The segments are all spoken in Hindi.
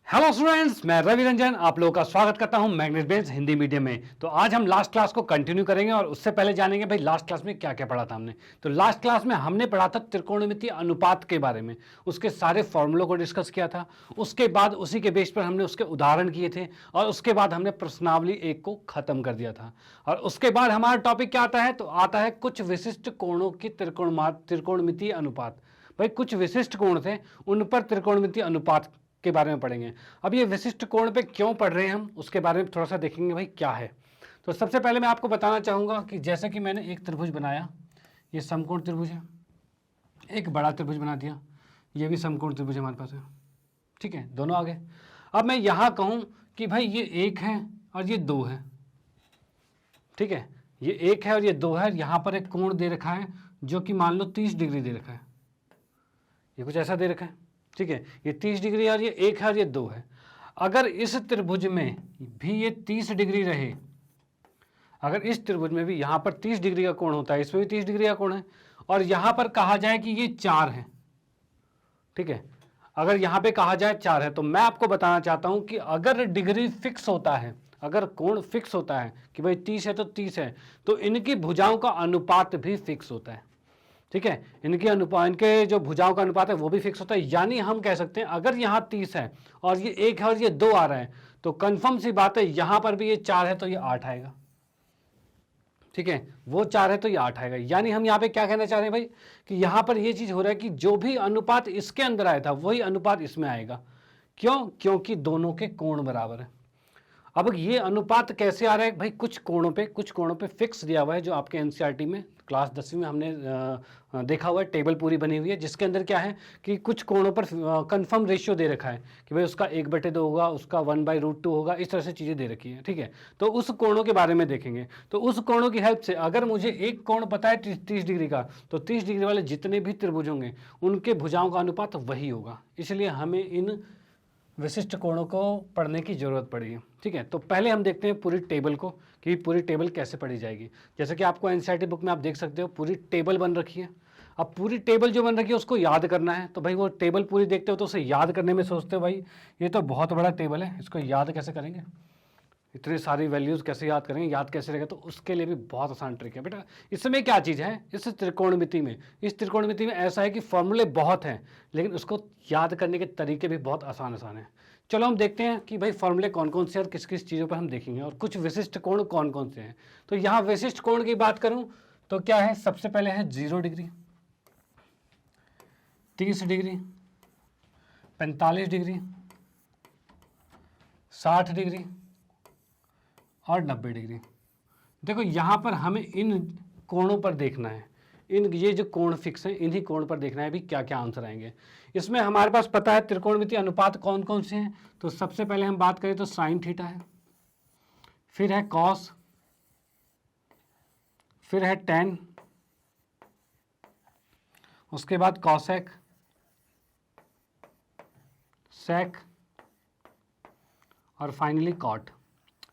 हेलो स्टूडेंट्स, मैं रवि रंजन आप लोगों का स्वागत करता हूं मैग्नेस बेस हिंदी मीडियम में। तो आज हम लास्ट क्लास को कंटिन्यू करेंगे और उससे पहले जानेंगे भाई लास्ट क्लास में क्या क्या पढ़ा था हमने। तो लास्ट क्लास में हमने पढ़ा था त्रिकोणमितीय अनुपात के बारे में, उसके सारे फॉर्मूलों को डिस्कस किया था। उसके बाद उसी के बेस पर हमने उसके उदाहरण किए थे और उसके बाद हमने प्रश्नावली 1 को खत्म कर दिया था। और उसके बाद हमारा टॉपिक क्या आता है, तो आता है कुछ विशिष्ट कोणों की त्रिकोणमितीय अनुपात। भाई कुछ विशिष्ट कोण थे, उन पर त्रिकोणमितीय अनुपात के बारे में पढ़ेंगे। अब ये विशिष्ट कोण पे क्यों पढ़ रहे हैं हम, उसके बारे में थोड़ा सा देखेंगे भाई क्या है। तो सबसे पहले मैं आपको बताना चाहूंगा कि जैसे कि मैंने एक त्रिभुज बनाया, ये समकोण त्रिभुज है, एक बड़ा त्रिभुज बना दिया, ये भी समकोण त्रिभुज हमारे पास है, ठीक है, दोनों आ गए। अब मैं यहां कहूं कि भाई ये एक है और ये दो है, ठीक है, ये एक है और ये दो है, यहां पर एक कोण दे रखा है जो कि मान लो 30 डिग्री दे रखा है, ये कुछ ऐसा दे रखा है, ठीक है, ये 30 डिग्री और ये एक है और ये दो है। अगर इस त्रिभुज में भी ये 30 डिग्री रहे, अगर इस त्रिभुज में भी यहां पर 30 डिग्री का कोण होता है, इसमें भी 30 डिग्री का कोण है, और यहां पर कहा जाए कि ये 4 है, ठीक है, अगर यहां पे कहा जाए 4 है, तो मैं आपको बताना चाहता हूं कि अगर डिग्री फिक्स होता है, अगर कोण फिक्स होता है कि भाई 30 है तो 30 है, तो इनकी भुजाओं का अनुपात भी फिक्स होता है, ठीक है, इनके जो भुजाओं का अनुपात है वो भी फिक्स होता है। यानी हम कह सकते हैं अगर यहाँ 30 है और ये एक है और ये दो आ रहा है, तो कंफर्म सी बात है यहां पर भी ये 4 है तो ये 8 आएगा, ठीक है, वो 4 है तो ये 8 आएगा। यानी हम यहाँ पे क्या कहना चाह रहे हैं भाई कि यहां पर ये चीज हो रहा है कि जो भी अनुपात इसके अंदर आया था वही अनुपात इसमें आएगा। क्यों? क्योंकि दोनों के कोण बराबर है। अब ये अनुपात कैसे आ रहा है भाई, कुछ कोणों पे फिक्स दिया हुआ है, जो आपके एनसीईआरटी में क्लास 10वीं में हमने देखा हुआ है, टेबल पूरी बनी हुई है जिसके अंदर क्या है कि कुछ कोणों पर कंफर्म रेशियो दे रखा है कि भाई उसका 1/2 होगा, उसका 1/√2 होगा, इस तरह से चीज़ें दे रखी है, ठीक है। तो उस कोणों के बारे में देखेंगे। तो उस कोणों की हेल्प से अगर मुझे एक कोण पता है 30 डिग्री का, तो 30 डिग्री वाले जितने भी त्रिभुज होंगे उनके भुजाओं का अनुपात वही होगा। इसलिए हमें इन विशिष्ट कोणों को पढ़ने की जरूरत पड़ी है, ठीक है। तो पहले हम देखते हैं पूरी टेबल को कि पूरी टेबल कैसे पढ़ी जाएगी। जैसे कि आपको एनसीईआरटी बुक में आप देख सकते हो पूरी टेबल बन रखी है। अब पूरी टेबल जो बन रखी है उसको याद करना है, तो भाई वो टेबल पूरी देखते हो तो उसे याद करने में सोचते हो भाई ये तो बहुत बड़ा टेबल है, इसको याद कैसे करेंगे, इतनी सारी वैल्यूज़ कैसे याद करेंगे, याद कैसे रहेगा। तो उसके लिए भी बहुत आसान ट्रिक है बेटा। इसमें क्या चीज़ है, इस त्रिकोणमिति में ऐसा है कि फॉर्मूले बहुत हैं लेकिन उसको याद करने के तरीके भी बहुत आसान आसान हैं। चलो हम देखते हैं कि भाई फॉर्मूले कौन कौन से और किस किस चीज़ों पर हम देखेंगे और कुछ विशिष्ट कोण कौन कौन से हैं। तो यहाँ विशिष्ट कोण की बात करूँ तो क्या है, सबसे पहले है 0 डिग्री, 30 डिग्री, 45 डिग्री, 60 डिग्री और 90 डिग्री। देखो यहाँ पर हमें इन कोणों पर देखना है, इन ये जो कोण फिक्स हैं इन्हीं कोण पर देखना है भी क्या क्या आंसर आएंगे। इसमें हमारे पास पता है त्रिकोणमितीय अनुपात कौन कौन से हैं। तो सबसे पहले हम बात करें तो साइन थीटा है, फिर है कॉस, फिर है टेन, उसके बाद कॉसेक, सेक और फाइनली कॉट।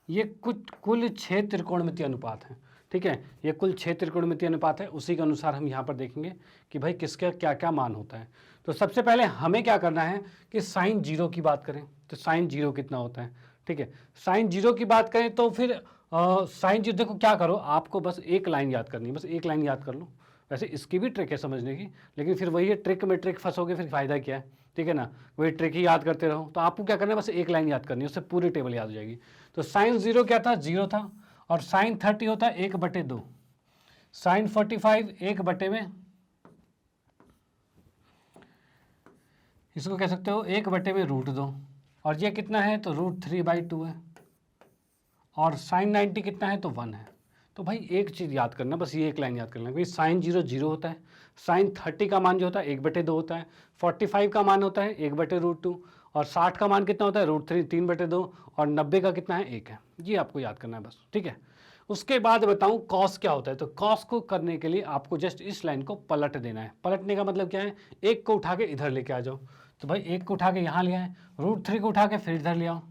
ये कुल 6 त्रिकोणमितीय अनुपात हैं, ठीक है, ये कुल 6 त्रिकोणमितीय अनुपात है। उसी के अनुसार हम यहाँ पर देखेंगे कि भाई किसका क्या क्या मान होता है। तो सबसे पहले हमें क्या करना है कि साइन 0 की बात करें तो साइन 0 कितना होता है, ठीक है। साइन 0 की बात करें तो फिर साइन 0, देखो क्या करो, आपको बस एक लाइन याद करनी है, बस एक लाइन याद कर लो। वैसे इसकी भी ट्रिक है समझने की, लेकिन फिर वही है, ट्रिक में ट्रिक फंसोगे फिर फायदा क्या है, ठीक है ना, वही ट्रिक ही याद करते रहो। तो आपको क्या करना है, बस एक लाइन याद करनी है, उससे पूरी टेबल याद हो जाएगी। तो साइन 0 क्या था, 0 था, और साइन 30 होता है 1/2, साइन 45 1/में, इसको कह सकते हो 1/√2, और ये कितना है तो √3/2 है, और साइन 90 कितना है तो 1 है। तो भाई एक चीज़ याद करना, बस ये एक लाइन याद करना, भाई साइन 0 0 होता है, साइन 30 का मान जो होता है 1/2 होता है, 45 का मान होता है 1/√2, और 60 का मान कितना होता है √3 3/2, और 90 का कितना है 1 है। ये आपको याद करना है बस, ठीक है। उसके बाद बताऊं कॉस क्या होता है। तो कॉस को करने के लिए आपको जस्ट इस लाइन को पलट देना है। पलटने का मतलब क्या है, एक को उठा के इधर लेके आ जाओ। तो भाई एक को उठा के यहाँ ले आए, √3 को उठा के फिर इधर ले आओ,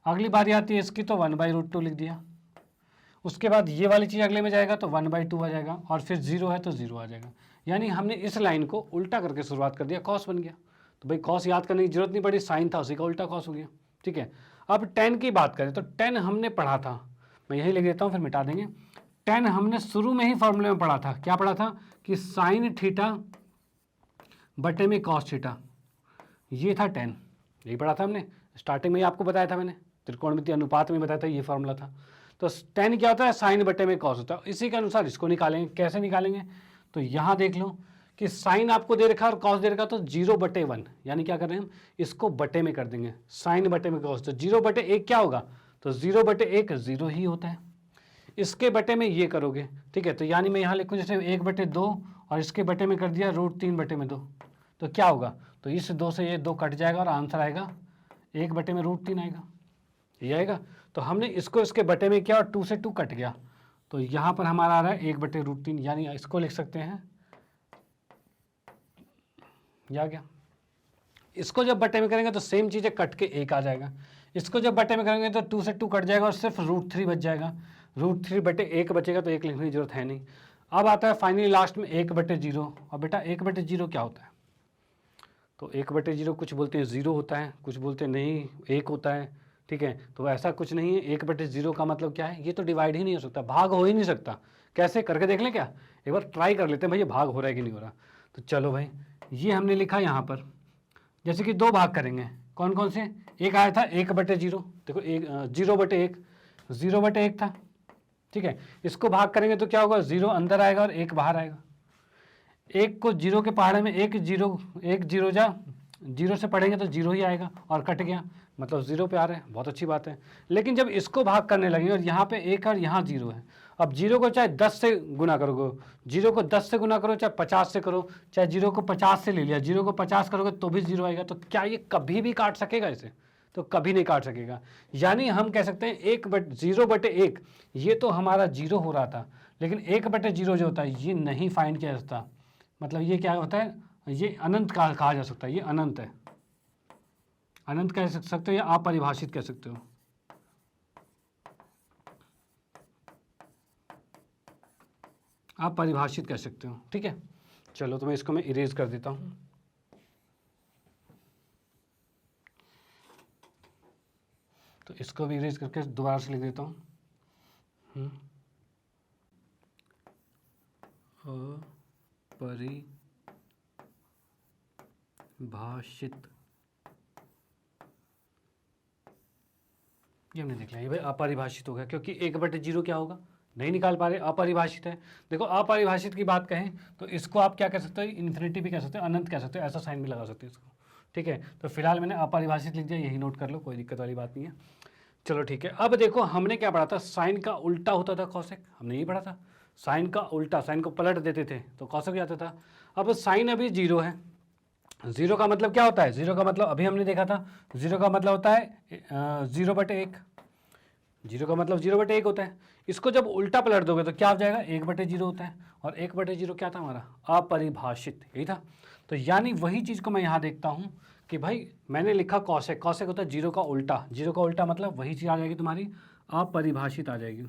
अगली बारी आती है इसकी तो 1/√2 लिख दिया। उसके बाद ये वाली चीज़ अगले में जाएगा तो 1/2 आ जाएगा, और फिर 0 है तो 0 आ जाएगा। यानी हमने इस लाइन को उल्टा करके शुरुआत कर दिया, कॉस बन गया। तो भाई कॉस याद करने की जरूरत नहीं पड़ी, साइन था उसी का उल्टा कॉस हो गया। ठीक है, अब टेन की बात करें तो टेन हमने पढ़ा था, मैं यही लिख देता हूँ फिर मिटा देंगे। टेन हमने शुरू में ही फॉर्मूले में पढ़ा था, क्या पढ़ा था कि साइन थीटा बटे में कॉस थीटा, ये था टेन, यही पढ़ा था हमने, स्टार्टिंग में ही आपको बताया था मैंने, त्रिकोणमितीय अनुपात में बताया था, ये फॉर्मूला था। तो टेन क्या होता है, साइन बटे में कॉस होता है, इसी के अनुसार इसको निकालेंगे। कैसे निकालेंगे, तो यहाँ देख लो कि साइन आपको दे रखा है और कॉस दे रखा, तो 0/1, यानी क्या कर रहे हैं हम, इसको बटे में कर देंगे, साइन बटे में कॉस, तो 0/1 क्या होगा, तो 0/1 0 ही होता है, इसके बटे में ये करोगे। ठीक है, तो यानी मैं यहाँ लिखूँ जैसे 1/2 और इसके बटे में कर दिया √3/2, तो क्या होगा, तो इस 2 से ये 2 कट जाएगा और आंसर आएगा 1/√3 आएगा, ये आएगा। तो हमने इसको इसके बटे में किया और 2 से 2 कट गया, तो यहाँ पर हमारा आ रहा है 1/√3, यानी इसको लिख सकते हैं, या क्या, इसको जब बटे में करेंगे तो सेम चीज़ है, कट के 1 आ जाएगा, इसको जब बटे में करेंगे तो 2 से 2 कट जाएगा और सिर्फ √3 बच जाएगा, √3/1 बचेगा, तो 1 लिखने की जरूरत है नहीं। अब आता है फाइनली लास्ट में 1/0, और बेटा 1/0 क्या होता है, तो 1/0 कुछ बोलते हैं 0 होता है, कुछ बोलते हैं नहीं 1 होता है। ठीक है, तो ऐसा कुछ नहीं है, 1/0 का मतलब क्या है, ये तो डिवाइड ही नहीं हो सकता, भाग हो ही नहीं सकता। कैसे करके देख लें क्या, एक बार ट्राई कर लेते हैं भैया भाग हो रहा है कि नहीं हो रहा। तो चलो भाई, ये हमने लिखा यहाँ पर, जैसे कि 2 भाग करेंगे, कौन कौन से, एक आया था 1/0, देखो 0/1, 0/1 था। ठीक है, इसको भाग करेंगे तो क्या होगा, 0 अंदर आएगा और 1 बाहर आएगा, 1 को 0 के पहाड़े में 1 0 जा 0 से पढ़ेंगे तो 0 ही आएगा और कट गया, मतलब 0 पे आ रहे हैं, बहुत अच्छी बात है। लेकिन जब इसको भाग करने लगे और यहाँ पे 1 और यहाँ 0 है, अब 0 को चाहे 10 से गुना करोगे, 0 को 10 से गुना करो, चाहे 50 से करो, चाहे 0 को 50 से ले लिया, 0 को 50 करोगे तो भी 0 आएगा, तो क्या ये कभी भी काट सकेगा इसे, तो कभी नहीं काट सकेगा। यानी हम कह सकते हैं 0/1, ये तो हमारा 0 हो रहा था, लेकिन 1/0 जो होता है ये नहीं फाइंड किया जा सकता, मतलब ये क्या होता है, ये अनंत कहा जा सकता है, ये अनंत है, अनंत कह सकते हो या अपरिभाषित कह सकते हो। आप परिभाषित कह सकते हो। ठीक है, चलो तो मैं इसको मैं इरेज कर देता हूं, तो इसको भी इरेज करके दोबारा से लिख देता हूं, अपरिभाषित, ये हमने देख लिया, ये भाई अपरिभाषित हो गया, क्योंकि 1/0 क्या होगा, नहीं निकाल पा रहे, अपरिभाषित है। देखो अपरिभाषित की बात कहें तो इसको आप क्या कह सकते हो, इन्फिनिटी भी कह सकते हो, अनंत कह सकते हो, ऐसा साइन भी लगा सकते हो इसको। ठीक है, तो फिलहाल मैंने अपरिभाषित लिख दिया, यही नोट कर लो, कोई दिक्कत वाली बात नहीं है। चलो ठीक है, अब देखो हमने क्या पढ़ा था, साइन का उल्टा होता था कॉसेक, हमने यही पढ़ा था, साइन का उल्टा, साइन को पलट देते थे तो कॉसेक आता था। अब साइन अभी 0 है, 0 का मतलब क्या होता है, 0 का मतलब अभी हमने देखा था, 0 का मतलब होता है 0/1, 0 का मतलब 0/1 होता है। इसको जब उल्टा पलट दोगे तो क्या हो जाएगा, 1/0 होता है, और 1/0 क्या था हमारा, अपरिभाषित, यही था। तो यानी वही चीज़ को मैं यहाँ देखता हूँ कि भाई मैंने लिखा कॉसेक, कॉसेक होता है 0 का उल्टा, 0 का उल्टा मतलब वही चीज़ आ जाएगी तुम्हारी अपरिभाषित आ जाएगी।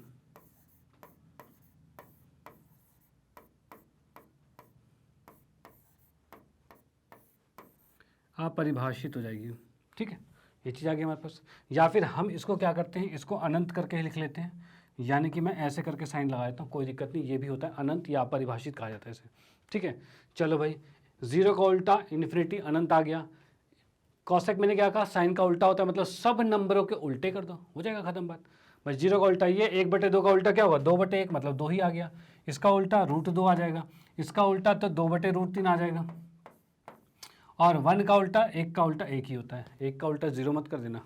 अपरिभाषित हो जाएगी। ठीक है, ये चीज़ आ गई हमारे पास। या फिर हम इसको क्या करते हैं, इसको अनंत करके ही लिख लेते हैं, यानी कि मैं ऐसे करके साइन लगा देता हूँ, कोई दिक्कत नहीं, ये भी होता है अनंत या अपरिभाषित कहा जाता है इसे। ठीक है, चलो भाई 0 का उल्टा इन्फिनिटी, अनंत आ गया। कॉसेक मैंने क्या कहा, साइन का उल्टा होता है, मतलब सब नंबरों के उल्टे कर दो, हो जाएगा खत्म बात। बस 0 का उल्टा ये, 1/2 का उल्टा क्या होगा, 2/1 मतलब 2 ही आ गया, इसका उल्टा √2 आ जाएगा, इसका उल्टा तो 2/√3 आ जाएगा, और 1 का उल्टा, 1 का उल्टा 1 ही होता है, 1 का उल्टा 0 मत कर देना,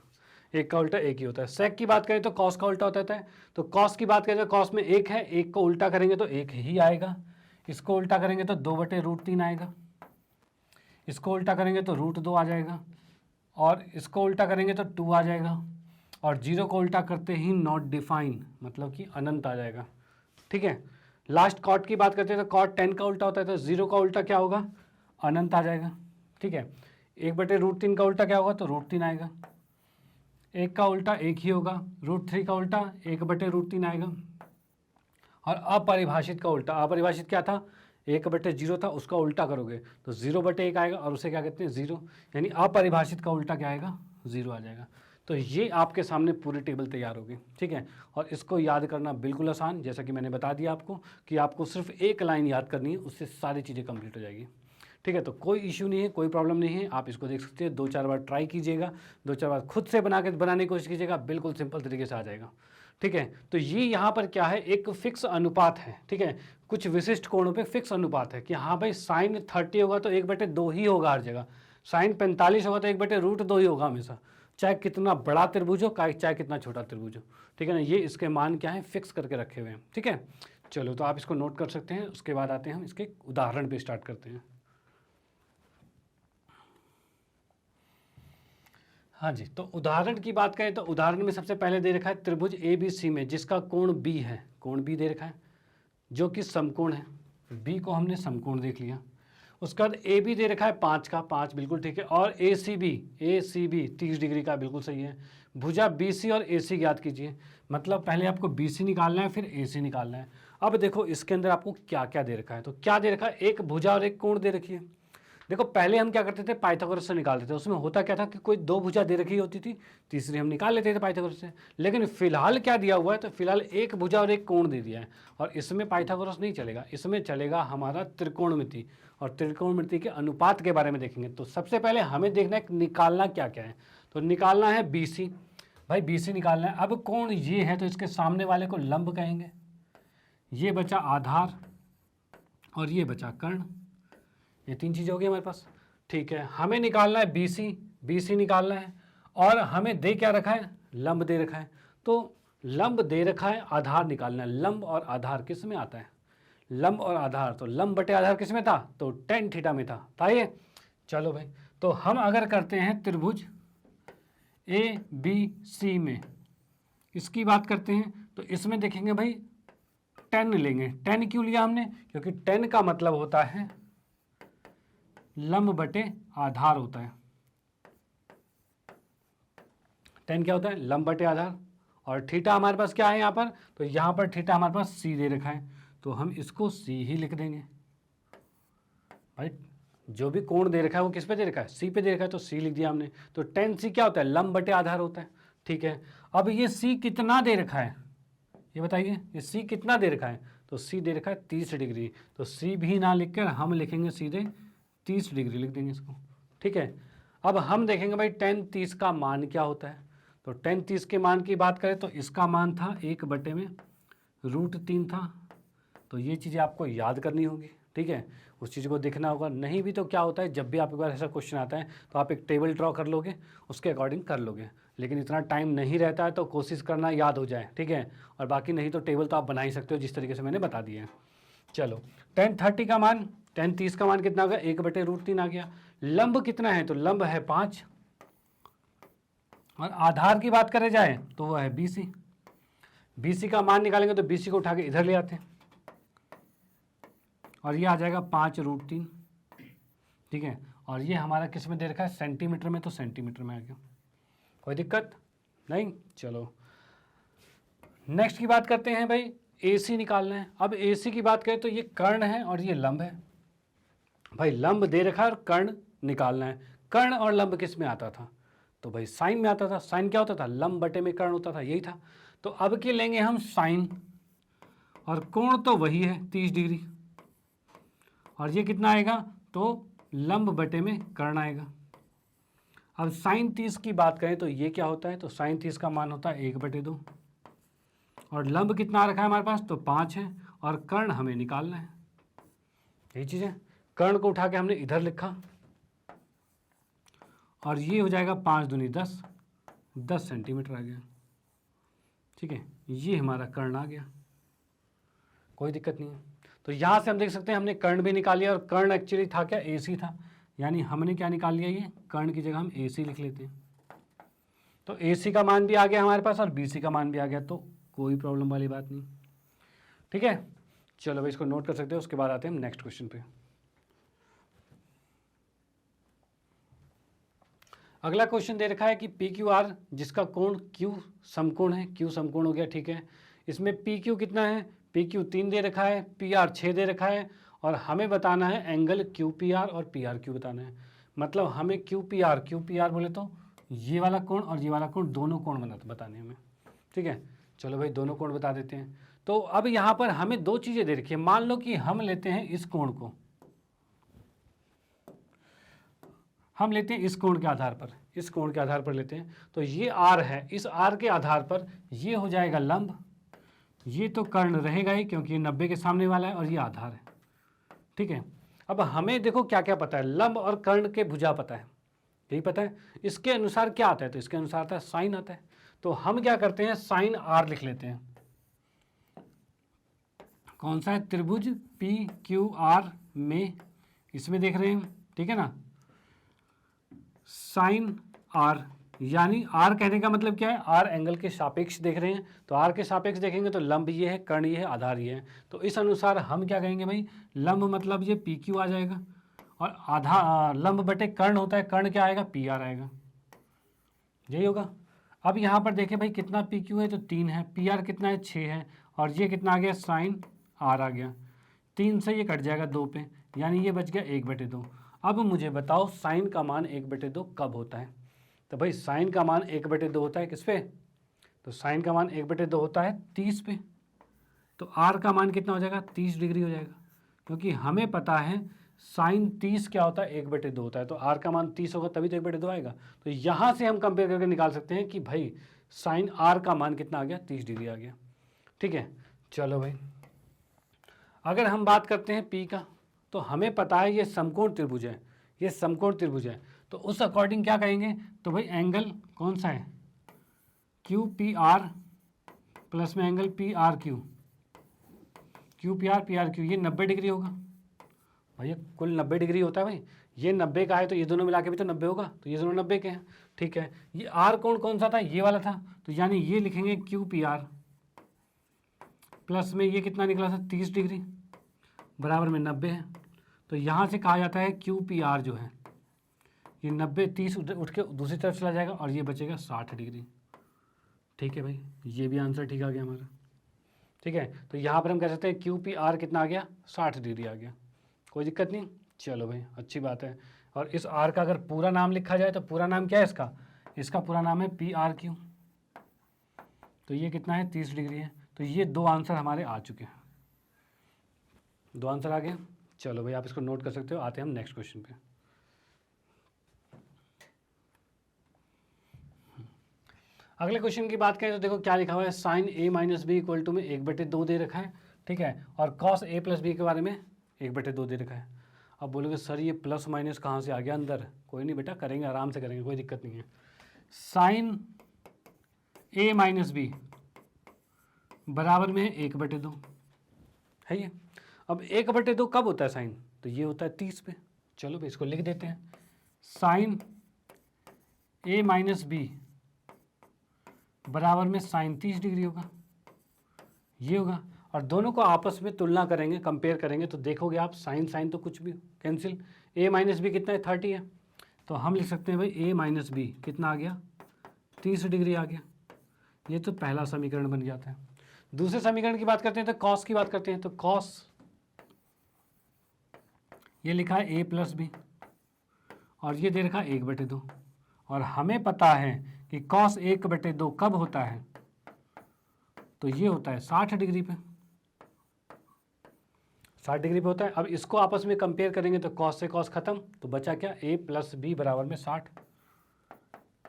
1 का उल्टा 1 ही होता है। सेक की बात करें तो कॉस का उल्टा होता है, तो कॉस की बात करें तो कॉस में 1 है, 1 को उल्टा करेंगे तो 1 ही आएगा, इसको उल्टा करेंगे तो 2/√3 आएगा, इसको उल्टा करेंगे तो √2 आ जाएगा, और इसको उल्टा करेंगे तो 2 आ जाएगा, और 0 को उल्टा करते ही नॉट डिफाइन मतलब कि अनंत आ जाएगा। ठीक है, लास्ट कॉट की बात करते हैं तो कॉट 10 का उल्टा होता है, तो 0 का उल्टा क्या होगा, अनंत आ जाएगा। ठीक है, 1/√3 का उल्टा क्या होगा, तो √3 आएगा, 1 का उल्टा 1 ही होगा, √3 का उल्टा 1/√3 आएगा, और अपरिभाषित का उल्टा, अपरिभाषित क्या था, 1/0 था, उसका उल्टा करोगे तो 0/1 आएगा और उसे क्या कहते हैं 0, यानी अपरिभाषित का उल्टा क्या आएगा 0 आ जाएगा। तो ये आपके सामने पूरी टेबल तैयार होगी, ठीक है। और इसको याद करना बिल्कुल आसान, जैसा कि मैंने बता दिया आपको कि आपको सिर्फ एक लाइन याद करनी है, उससे सारी चीज़ें कंप्लीट हो जाएगी, ठीक है। तो कोई इशू नहीं है, कोई प्रॉब्लम नहीं है, आप इसको देख सकते हैं, 2-4 बार ट्राई कीजिएगा, 2-4 बार खुद से बनाने की कोशिश कीजिएगा, बिल्कुल सिंपल तरीके से आ जाएगा, ठीक है। तो ये यहाँ पर क्या है, एक फिक्स अनुपात है, ठीक है। कुछ विशिष्ट कोणों पे फिक्स अनुपात है कि हाँ भाई साइन 30 होगा तो 1/2 ही होगा हर जगह, साइन 45 होगा तो 1/√2 ही होगा हमेशा, चाहे कितना बड़ा त्रिभुज हो चाहे कितना छोटा त्रिभुज हो, ठीक है ना। ये इसके मान क्या है, फिक्स करके रखे हुए हैं, ठीक है। चलो तो आप इसको नोट कर सकते हैं। उसके बाद आते हैं हम इसके उदाहरण पे स्टार्ट करते हैं। हाँ जी, तो उदाहरण की बात करें तो उदाहरण में सबसे पहले दे रखा है त्रिभुज ABC में जिसका कोण B है, कोण B दे रखा है जो कि समकोण है, B को हमने समकोण देख लिया। उसके बाद AB दे रखा है 5 का, 5 बिल्कुल ठीक है, और ACB 30 डिग्री का, बिल्कुल सही है। भुजा BC और AC ज्ञात कीजिए, मतलब पहले आपको BC निकालना है फिर AC निकालना है। अब देखो इसके अंदर आपको क्या क्या दे रखा है, तो क्या दे रखा है, एक भुजा और एक कोण दे रखी है। देखो पहले हम क्या करते थे, पाइथागोरस से निकालते थे, उसमें होता क्या था कि कोई 2 भुजा दे रखी होती थी, तीसरी हम निकाल लेते थे पाइथागोरस से। लेकिन फिलहाल क्या दिया हुआ है, तो फिलहाल एक भुजा और एक कोण दे दिया है, और इसमें पाइथागोरस नहीं चलेगा, इसमें चलेगा हमारा त्रिकोणमिति, और त्रिकोणमिति के अनुपात के बारे में देखेंगे। तो सबसे पहले हमें देखना है निकालना क्या क्या है, तो निकालना है BC, भाई BC निकालना है। अब कोण ये है तो इसके सामने वाले को लंब कहेंगे, ये बचा आधार और ये बचा कर्ण, ये 3 चीज़ें हो गई हमारे पास, ठीक है। हमें निकालना है BC निकालना है, और हमें दे क्या रखा है, लंब दे रखा है। तो लंब दे रखा है, आधार निकालना है। लंब और आधार किस में आता है, लंब और आधार, तो लंब बटे आधार किस में था, तो tan थीटा में था ये। चलो भाई, तो हम अगर करते हैं त्रिभुज ABC में इसकी बात करते हैं, तो इसमें देखेंगे भाई tan लेंगे। tan क्यों लिया हमने, क्योंकि tan का मतलब होता है लंब बटे आधार होता है। tan क्या होता है, लंब बटे आधार, और थीटा हमारे पास क्या है यहाँ पर, तो यहाँ पर थीटा हमारे पास C दे रखा है, तो हम इसको C ही लिख देंगे। भाई जो भी कोण दे रखा है वो किस पे दे रखा है, C पे दे रखा है, तो C लिख दिया हमने। तो tan C क्या होता है, लंब बटे आधार होता है, ठीक है। अब ये C कितना दे रखा है, ये बताइए, ये C कितना दे रखा है, तो C दे रखा है 30 डिग्री, तो C भी ना लिखकर हम लिखेंगे सीधे 30 डिग्री लिख देंगे इसको, ठीक है। अब हम देखेंगे भाई tan 30 का मान क्या होता है, तो tan 30 के मान की बात करें तो इसका मान था 1/√3 था, तो ये चीज़ें आपको याद करनी होगी, ठीक है। उस चीज़ को देखना होगा, नहीं भी तो क्या होता है, जब भी आपके पास ऐसा क्वेश्चन आता है तो आप एक टेबल ड्रॉ कर लोगे, उसके अकॉर्डिंग कर लोगे, लेकिन इतना टाइम नहीं रहता है तो कोशिश करना याद हो जाए, ठीक है। और बाकी नहीं तो टेबल तो आप बना ही सकते हो जिस तरीके से मैंने बता दिया है। चलो tan 30 का मान, tan 30 का मान कितना आ गया, 1/√3 आ गया। लंब कितना है, तो लंब है 5, और आधार की बात करें जाए तो वह है BC का मान निकालेंगे तो BC को उठा के इधर ले आते हैं, और ये आ जाएगा 5√3, ठीक है। और ये हमारा किस में दे रखा है, सेंटीमीटर में, तो सेंटीमीटर में आ गया, कोई दिक्कत नहीं। चलो नेक्स्ट की बात करते हैं भाई, AC निकालना है। अब AC की बात करें तो ये कर्ण है और ये लंब है, भाई लंब दे रखा है और कर्ण निकालना है। कर्ण और लंब किस में आता था, तो भाई साइन में आता था। साइन क्या होता था, लंब बटे में कर्ण होता था, यही था। तो अब के लेंगे हम साइन, और कोण तो वही है 30 डिग्री, और ये कितना आएगा, तो लंब बटे में कर्ण आएगा। अब साइन 30 की बात करें तो ये क्या होता है, तो साइन 30 का मान होता है 1/2, और लंब कितना रखा है हमारे पास, तो 5 है, और कर्ण हमें निकालना है, यही चीज़ है। कर्ण को उठा के हमने इधर लिखा, और ये हो जाएगा 5 दूनी 10, 10 सेंटीमीटर आ गया, ठीक है। ये हमारा कर्ण आ गया, कोई दिक्कत नहीं है। तो यहाँ से हम देख सकते हैं हमने कर्ण भी निकाल लिया, और कर्ण एक्चुअली था क्या, AC था, यानी हमने क्या निकाल लिया, ये कर्ण की जगह हम AC लिख लेते हैं। तो AC का मान भी आ गया हमारे पास और BC का मान भी आ गया, तो कोई प्रॉब्लम वाली बात नहीं, ठीक है। चलो भाई इसको नोट कर सकते हो। उसके बाद आते हैं हम नेक्स्ट क्वेश्चन पे। अगला क्वेश्चन दे रखा है कि PQR जिसका कोण Q समकोण है, Q समकोण हो गया, ठीक है। इसमें PQ कितना है, PQ 3 दे रखा है, PR 6 दे रखा है, और हमें बताना है एंगल क्यू पी आर और पी आर क्यू बताना है। मतलब हमें क्यू पी आर बोले तो ये वाला कोण और ये वाला कोण, दोनों कोण बताने हमें। ठीक है, चलो भाई दोनों कोण बता देते हैं। तो अब यहाँ पर हमें दो चीज़ें दे रखी है। मान लो कि हम लेते हैं इस कोण को, हम लेते हैं इस कोण के आधार पर, इस कोण के आधार पर लेते हैं। तो ये आर है, इस आर के आधार पर ये हो जाएगा लंब, ये तो कर्ण रहेगा ही क्योंकि ये 90 के सामने वाला है और ये आधार है। ठीक है, अब हमें देखो क्या क्या पता है, लंब और कर्ण के भुजा पता है, यही पता है। इसके अनुसार क्या आता है, तो इसके अनुसार आता है साइन आता है। तो हम क्या करते हैं, साइन आर लिख लेते हैं। कौन सा है, त्रिभुज पी क्यू आर में, इसमें देख रहे हैं, ठीक है ना, साइन आर, यानी आर कहने का मतलब क्या है, आर एंगल के सापेक्ष देख रहे हैं। तो आर के सापेक्ष देखेंगे तो लंब ये है, कर्ण ये है, आधार ये है। तो इस अनुसार हम क्या कहेंगे भाई, लंब मतलब ये पी क्यू आ जाएगा और आधा लंब बटे कर्ण होता है, कर्ण क्या आएगा, पी आर आएगा, यही होगा। अब यहाँ पर देखें भाई कितना पी क्यू है, तो 3 है, पी आर कितना है, 6 है, और ये कितना आ गया, साइन आर आ गया। 3 से ये कट जाएगा 2 पे, यानी ये बच गया 1/2। अब मुझे बताओ साइन का मान 1/2 कब होता है। तो भाई साइन का मान 1/2 होता है किस पे, तो साइन का मान 1/2 होता है 30 पे। तो आर का मान कितना हो जाएगा, 30 डिग्री हो जाएगा, क्योंकि हमें पता है साइन 30 क्या होता है, 1/2 होता है। तो आर का मान 30 होगा तभी तो 1/2 आएगा। तो यहाँ से हम कंपेयर करके निकाल सकते हैं कि भाई साइन आर का मान कितना आ गया, 30 डिग्री आ गया। ठीक है, चलो भाई अगर हम बात करते हैं पी का, तो हमें पता है ये समकोण त्रिभुज है, ये समकोण त्रिभुज है। तो उस अकॉर्डिंग क्या कहेंगे, तो भाई एंगल कौन सा है, क्यू पी आर प्लस में angle P R Q, Q P R Q, ये 90 डिग्री होगा भैया, कुल 90 डिग्री होता है भाई। ये 90 का है तो ये दोनों मिला के भी तो 90 होगा, तो ये दोनों 90 के हैं। ठीक है, ये आर कोण कौन सा था, ये वाला था, तो यानी ये लिखेंगे क्यू पी आर प्लस में ये कितना निकला था, 30 डिग्री बराबर में 90 है। तो यहाँ से कहा जाता है क्यू पी आर जो है ये 90, 30 उठ के दूसरी तरफ चला जाएगा और ये बचेगा 60 डिग्री। ठीक है भाई, ये भी आंसर ठीक आ गया हमारा। ठीक है, तो यहाँ पर हम कह सकते हैं क्यू पी आर कितना आ गया, 60 डिग्री आ गया, कोई दिक्कत नहीं। चलो भाई अच्छी बात है। और इस आर का अगर पूरा नाम लिखा जाए तो पूरा नाम क्या है इसका, इसका पूरा नाम है पी आर क्यू। तो ये कितना है, 30 डिग्री है। तो ये 2 आंसर हमारे आ चुके हैं, 2 आंसर आ गए। चलो भाई आप इसको नोट कर सकते हो। आते हैं हम नेक्स्ट क्वेश्चन पे। अगले क्वेश्चन की बात करें तो देखो क्या लिखा हुआ है, sine A minus B equal to में 1/2 दे रखा है। ठीक है, और कॉस ए प्लस बी के बारे में 1/2 दे रखा है। अब बोलोगे सर ये प्लस माइनस कहाँ से आ गया अंदर, कोई नहीं बेटा, करेंगे आराम से करेंगे, कोई दिक्कत नहीं है। साइन ए माइनस बी बराबर में 1/2 है ये। अब 1/2 कब होता है साइन, तो ये होता है 30 पे। चलो भाई इसको लिख देते हैं, साइन ए माइनस बी बराबर में साइन 30 डिग्री होगा, ये होगा। और दोनों को आपस में तुलना करेंगे, कंपेयर करेंगे, तो देखोगे आप साइन साइन तो कुछ भी कैंसिल, ए माइनस बी कितना है, 30 है। तो हम लिख सकते हैं भाई ए माइनस बी कितना आ गया, 30 डिग्री आ गया। ये तो पहला समीकरण बन जाता है। दूसरे समीकरण की बात करते हैं तो कॉस की बात करते हैं। तो कॉस ये लिखा है ए प्लस बी और ये दे रखा है 1/2। और हमें पता है कि कॉस 1/2 कब होता है, तो ये होता है 60 डिग्री पे, 60 डिग्री पे होता है। अब इसको आपस में कंपेयर करेंगे तो कॉस से कॉस खत्म, तो बचा क्या, ए प्लस बी बराबर में 60,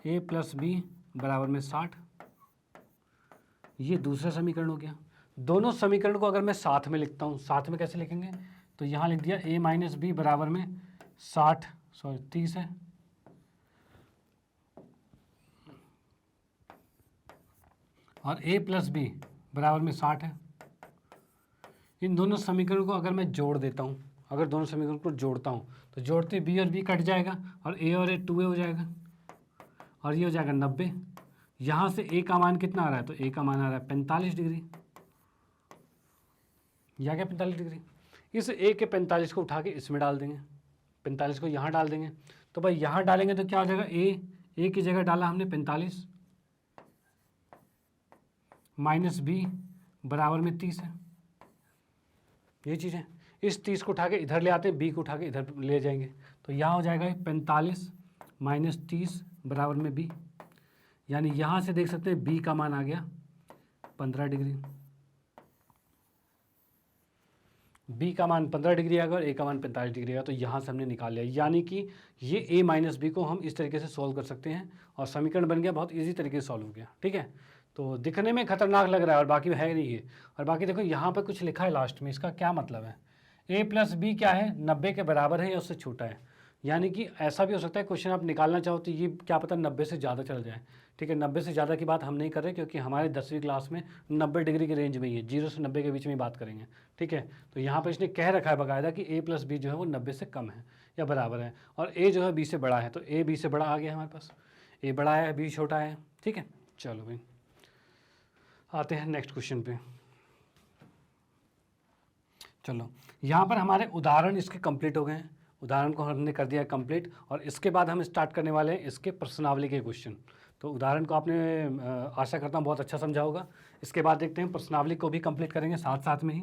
ए प्लस बी बराबर में 60। ये दूसरा समीकरण हो गया। दोनों समीकरण को अगर मैं साथ में लिखता हूँ, साथ में कैसे लिखेंगे, तो यहाँ लिख दिया ए माइनस बी बराबर में 30 है, और a प्लस बी बराबर में 60 है। इन दोनों समीकरण को अगर मैं जोड़ देता हूँ, अगर दोनों समीकरण को जोड़ता हूँ तो जोड़ते b और b कट जाएगा और a और a 2a हो जाएगा और ये हो जाएगा 90। यहाँ से a का मान कितना आ रहा है, तो a का मान आ रहा है 45 डिग्री, या क्या 45 डिग्री। इस a के 45 को उठा के इसमें डाल देंगे, 45 को यहाँ डाल देंगे। तो भाई यहाँ डालेंगे तो क्या हो जाएगा, a की जगह डाला हमने 45 माइनस बी बराबर में 30 है, ये चीज़ है। इस 30 को उठा के इधर ले आते हैं, b को उठा के इधर ले जाएंगे, तो यहाँ हो जाएगा 45 माइनस 30 बराबर में b, यानी यहाँ से देख सकते हैं b का मान आ गया 15 डिग्री, b का मान 15 डिग्री आएगा और a का मान 45 डिग्री आएगा। तो यहाँ से हमने निकाल लिया, यानी कि ये a माइनस बी को हम इस तरीके से सॉल्व कर सकते हैं और समीकरण बन गया, बहुत इजी तरीके से सॉल्व हो गया। ठीक है, तो दिखने में खतरनाक लग रहा है और बाकी है नहीं है। और बाकी देखो यहाँ पर कुछ लिखा है लास्ट में, इसका क्या मतलब है, a प्लस बी क्या है, 90 के बराबर है या उससे छोटा है। यानी कि ऐसा भी हो सकता है क्वेश्चन आप निकालना चाहो तो ये क्या पता 90 से ज़्यादा चल जाए। ठीक है, 90 से ज़्यादा की बात हम नहीं कर रहे, क्योंकि हमारे 10वीं क्लास में 90 डिग्री की रेंज में ही है, 0 से 90 के बीच में बात करेंगे। ठीक है, तो यहाँ पर इसने कह रखा है बाकायदा कि a प्लस बी जो है वो 90 से कम है या बराबर है, और a जो है b से बड़ा है, तो a b से बड़ा आ गया हमारे पास, a बड़ा है b छोटा है। ठीक है, चलो भाई आते हैं नेक्स्ट क्वेश्चन पे। चलो यहाँ पर हमारे उदाहरण इसके कंप्लीट हो गए हैं, उदाहरण को हमने कर दिया कंप्लीट, और इसके बाद हम स्टार्ट करने वाले हैं इसके प्रश्नावली के क्वेश्चन। तो उदाहरण को आपने आशा करता हूँ बहुत अच्छा समझा होगा। इसके बाद देखते हैं प्रश्नावली को भी कंप्लीट करेंगे साथ साथ में ही,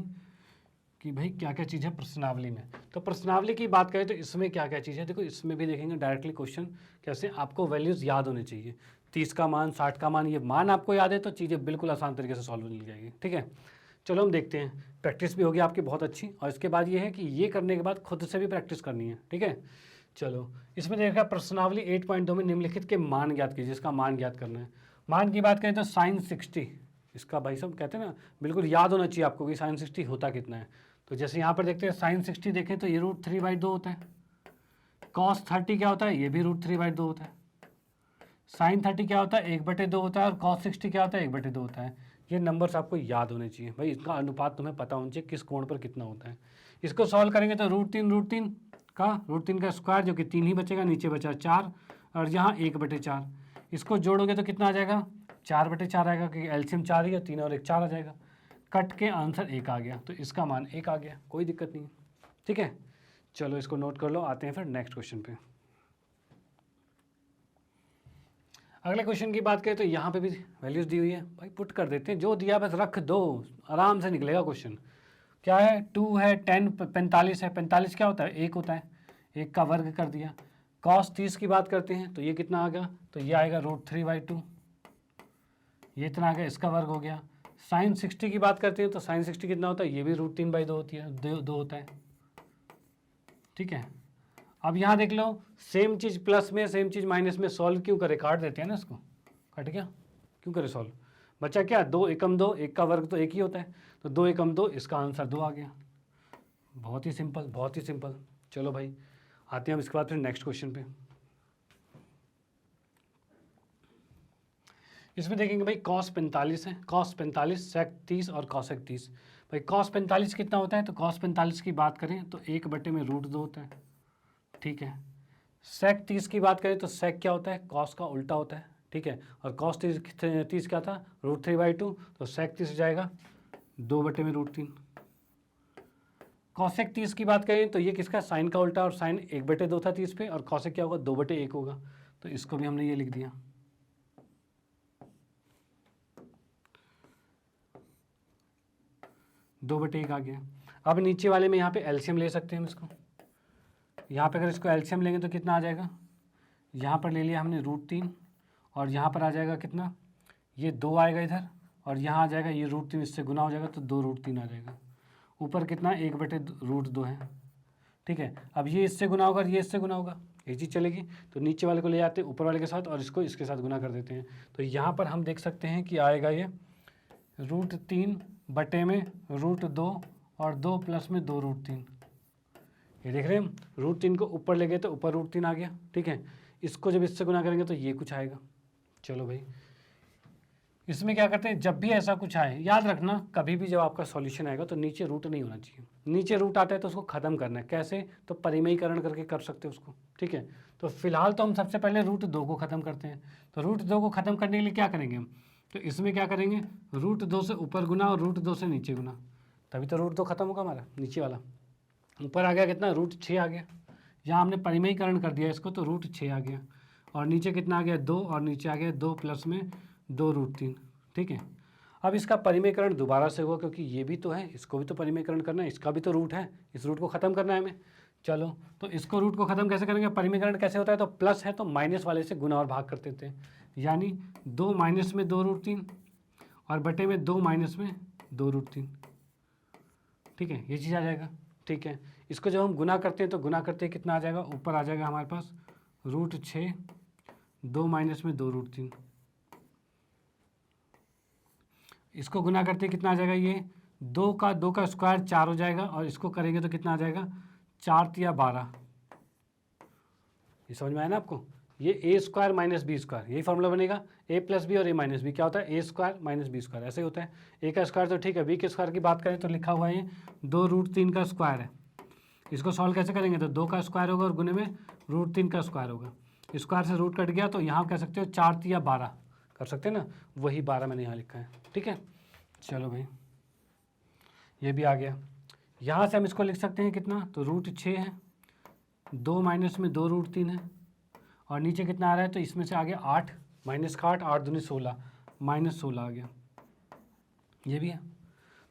कि भाई क्या क्या चीज़ है प्रश्नावली में। तो प्रश्नावली की बात करें तो इसमें क्या क्या चीज़ है, देखो इसमें भी देखेंगे डायरेक्टली क्वेश्चन कैसे, आपको वैल्यूज़ याद होने चाहिए, 30 का मान, 60 का मान, ये मान आपको याद है तो चीज़ें बिल्कुल आसान तरीके से सॉल्व मिल जाएगी। ठीक है, चलो हम देखते हैं, प्रैक्टिस भी होगी आपकी बहुत अच्छी, और इसके बाद ये है कि ये करने के बाद खुद से भी प्रैक्टिस करनी है। ठीक है, चलो इसमें देखा प्रश्नावली 8.2 में निम्नलिखित के मान ज्ञात कीजिए, इसका मान ज्ञात करना है। मान की बात करें तो साइन 60, इसका भाई सब कहते हैं ना बिल्कुल याद होना चाहिए आपको कि साइन 60 होता कितना है। तो जैसे यहाँ पर देखते हैं साइन 60 देखें तो ये √3/2 होता है, कॉस 30 क्या होता है, ये भी √3/2 होता है, साइन 30 क्या होता है 1/2 होता है, और कॉस 60 क्या होता है 1/2 होता है। ये नंबर्स आपको याद होने चाहिए भाई, इसका अनुपात तुम्हें पता होना चाहिए किस कोण पर कितना होता है। इसको सॉल्व करेंगे तो √3 का स्क्वायर जो कि 3 ही बचेगा, नीचे बचा 4 और यहाँ 1/4, इसको जोड़ोगे तो कितना आ जाएगा 4/4 आएगा, क्योंकि एलसीएम 4 ही है, 3 और 1 4 आ जाएगा, कट के आंसर 1 आ गया, तो इसका मान 1 आ गया, कोई दिक्कत नहीं है। ठीक है, चलो इसको नोट कर लो, आते हैं फिर नेक्स्ट क्वेश्चन पे। अगले क्वेश्चन की बात करें तो यहाँ पे भी वैल्यूज़ दी हुई है, भाई पुट कर देते हैं, जो दिया बस रख दो, आराम से निकलेगा क्वेश्चन। क्या है 2 है 10 45 है, 45 क्या होता है 1 होता है, 1 का वर्ग कर दिया। कॉस 30 की बात करते हैं तो ये कितना आ गया, तो ये आएगा √3/2, ये इतना आ गया, इसका वर्ग हो गया। साइन 60 की बात करते हैं तो साइन 60 कितना होता है, ये भी √3/2 होती है, 2 होता है। ठीक है, अब यहाँ देख लो सेम चीज़ प्लस में सेम चीज़ माइनस में सॉल्व क्यों करे, काट देते हैं ना इसको, कट गया, क्यों करे सॉल्व, बचा क्या 2 एकम 2, 1 का वर्ग तो 1 ही होता है, तो 2 एकम 2, इसका आंसर 2 आ गया। बहुत ही सिंपल, बहुत ही सिंपल। चलो भाई आते हैं हम इसके बाद फिर नेक्स्ट क्वेश्चन पे। इसमें देखेंगे भाई कॉस 45 है, कॉस 45 सेक 30 और कॉसेक 30। भाई कॉस 45 कितना होता है, तो कॉस 45 की बात करें तो 1/√2 होता है। ठीक है, सेक 30 की बात करें तो सेक क्या होता है, कॉस का उल्टा होता है। ठीक है, और कॉस 30 क्या था √3/2, तो सेक 30 हो जाएगा 2/√3। कॉसेक 30 की बात करें तो ये किसका, साइन का उल्टा, और साइन 1/2 था 30 पे, और कॉसेक क्या होगा 2/1 होगा, तो इसको भी हमने ये लिख दिया। दो बटे एक आ गया। अब नीचे वाले में यहाँ पे एलसीएम ले सकते हैं हम इसको, यहाँ पे अगर इसको एलसीएम लेंगे तो कितना आ जाएगा, यहाँ पर ले लिया हमने √3 और यहाँ पर आ जाएगा कितना, ये 2 आएगा इधर, और यहाँ आ जाएगा ये √3 इससे गुना हो जाएगा तो 2√3 आ जाएगा। ऊपर कितना 1/√2 है। ठीक है, अब ये इससे गुना होगा और ये इससे गुना होगा, ये चीज़ चलेगी, तो नीचे वाले को ले जाते हैं ऊपर वाले के साथ और इसको इसके साथ गुना कर देते हैं। तो यहाँ पर हम देख सकते हैं कि आएगा ये √3 बटे में √2 और 2 प्लस में 2√3। ये देख रहे हैं, √3 को ऊपर ले गए तो ऊपर √3 आ गया। ठीक है, इसको जब इससे गुना करेंगे तो ये कुछ आएगा। चलो भाई इसमें क्या करते हैं, जब भी ऐसा कुछ आए याद रखना, कभी भी जब आपका सॉल्यूशन आएगा तो नीचे रूट नहीं होना चाहिए। नीचे रूट आता है तो उसको ख़त्म करना है, कैसे, तो परिमयीकरण करके कर सकते हो उसको। ठीक है, तो फिलहाल तो हम सबसे पहले √2 को ख़त्म करते हैं। तो √2 को ख़त्म करने के लिए क्या करेंगे हम, तो इसमें क्या करेंगे √2 से ऊपर गुना और √2 से नीचे गुना, तभी तो √2 ख़त्म होगा हमारा नीचे वाला। ऊपर आ गया कितना, √6 आ गया, यहाँ हमने परिमयीकरण कर दिया इसको तो √6 आ गया, और नीचे कितना आ गया 2, और नीचे आ गया 2 प्लस में 2√3। ठीक है, अब इसका परिमेयकरण दोबारा से होगा क्योंकि ये भी तो है, इसको भी तो परिमेयकरण करना है, इसका भी तो रूट है, इस रूट को ख़त्म करना है हमें। चलो तो इसको रूट को ख़त्म कैसे करेंगे, परिमेयकरण कैसे होता है, तो प्लस है तो माइनस वाले से गुना और भाग कर देते हैं, यानी 2 माइनस में 2√3 और बटे में 2 माइनस में 2√3। ठीक है, ये चीज़ आ जाएगा। ठीक है, इसको जब हम गुना करते हैं तो गुना करते हैं कितना आ जाएगा, ऊपर आ जाएगा हमारे पास √6, 2 माइनस में 2√3। इसको गुना करते हैं कितना आ जाएगा, ये 2 का स्क्वायर 4 हो जाएगा, और इसको करेंगे तो कितना आ जाएगा, 4 तिया 12। ये समझ में आया ना आपको, ये ए स्क्वायर माइनस बी स्क्वायर, यही फॉर्मूला बनेगा, ए प्लस बी और ए माइनस बी क्या होता है, ए स्क्वायर माइनस बी स्क्वायर, ऐसे ही होता है। ए का स्क्वायर तो ठीक है, बी के स्क्वायर की बात करें तो लिखा हुआ है ये 2√3 का स्क्वायर है। इसको सॉल्व कैसे करेंगे, तो 2 का स्क्वायर होगा और गुने में √3 का स्क्वायर होगा, स्क्वायर से रूट कट गया तो यहाँ कह सकते हो 4 तिया 12 कर सकते हैं ना, वही 12 मैंने यहाँ लिखा है। ठीक है, चलो भाई ये भी आ गया। यहाँ से हम इसको लिख सकते हैं कितना, तो √6 है, 2 माइनस में 2√3 है, और नीचे कितना आ रहा है, तो इसमें से आ गया 8, माइनस का 8, 8 दूनी 16, -16 आ गया। ये भी है।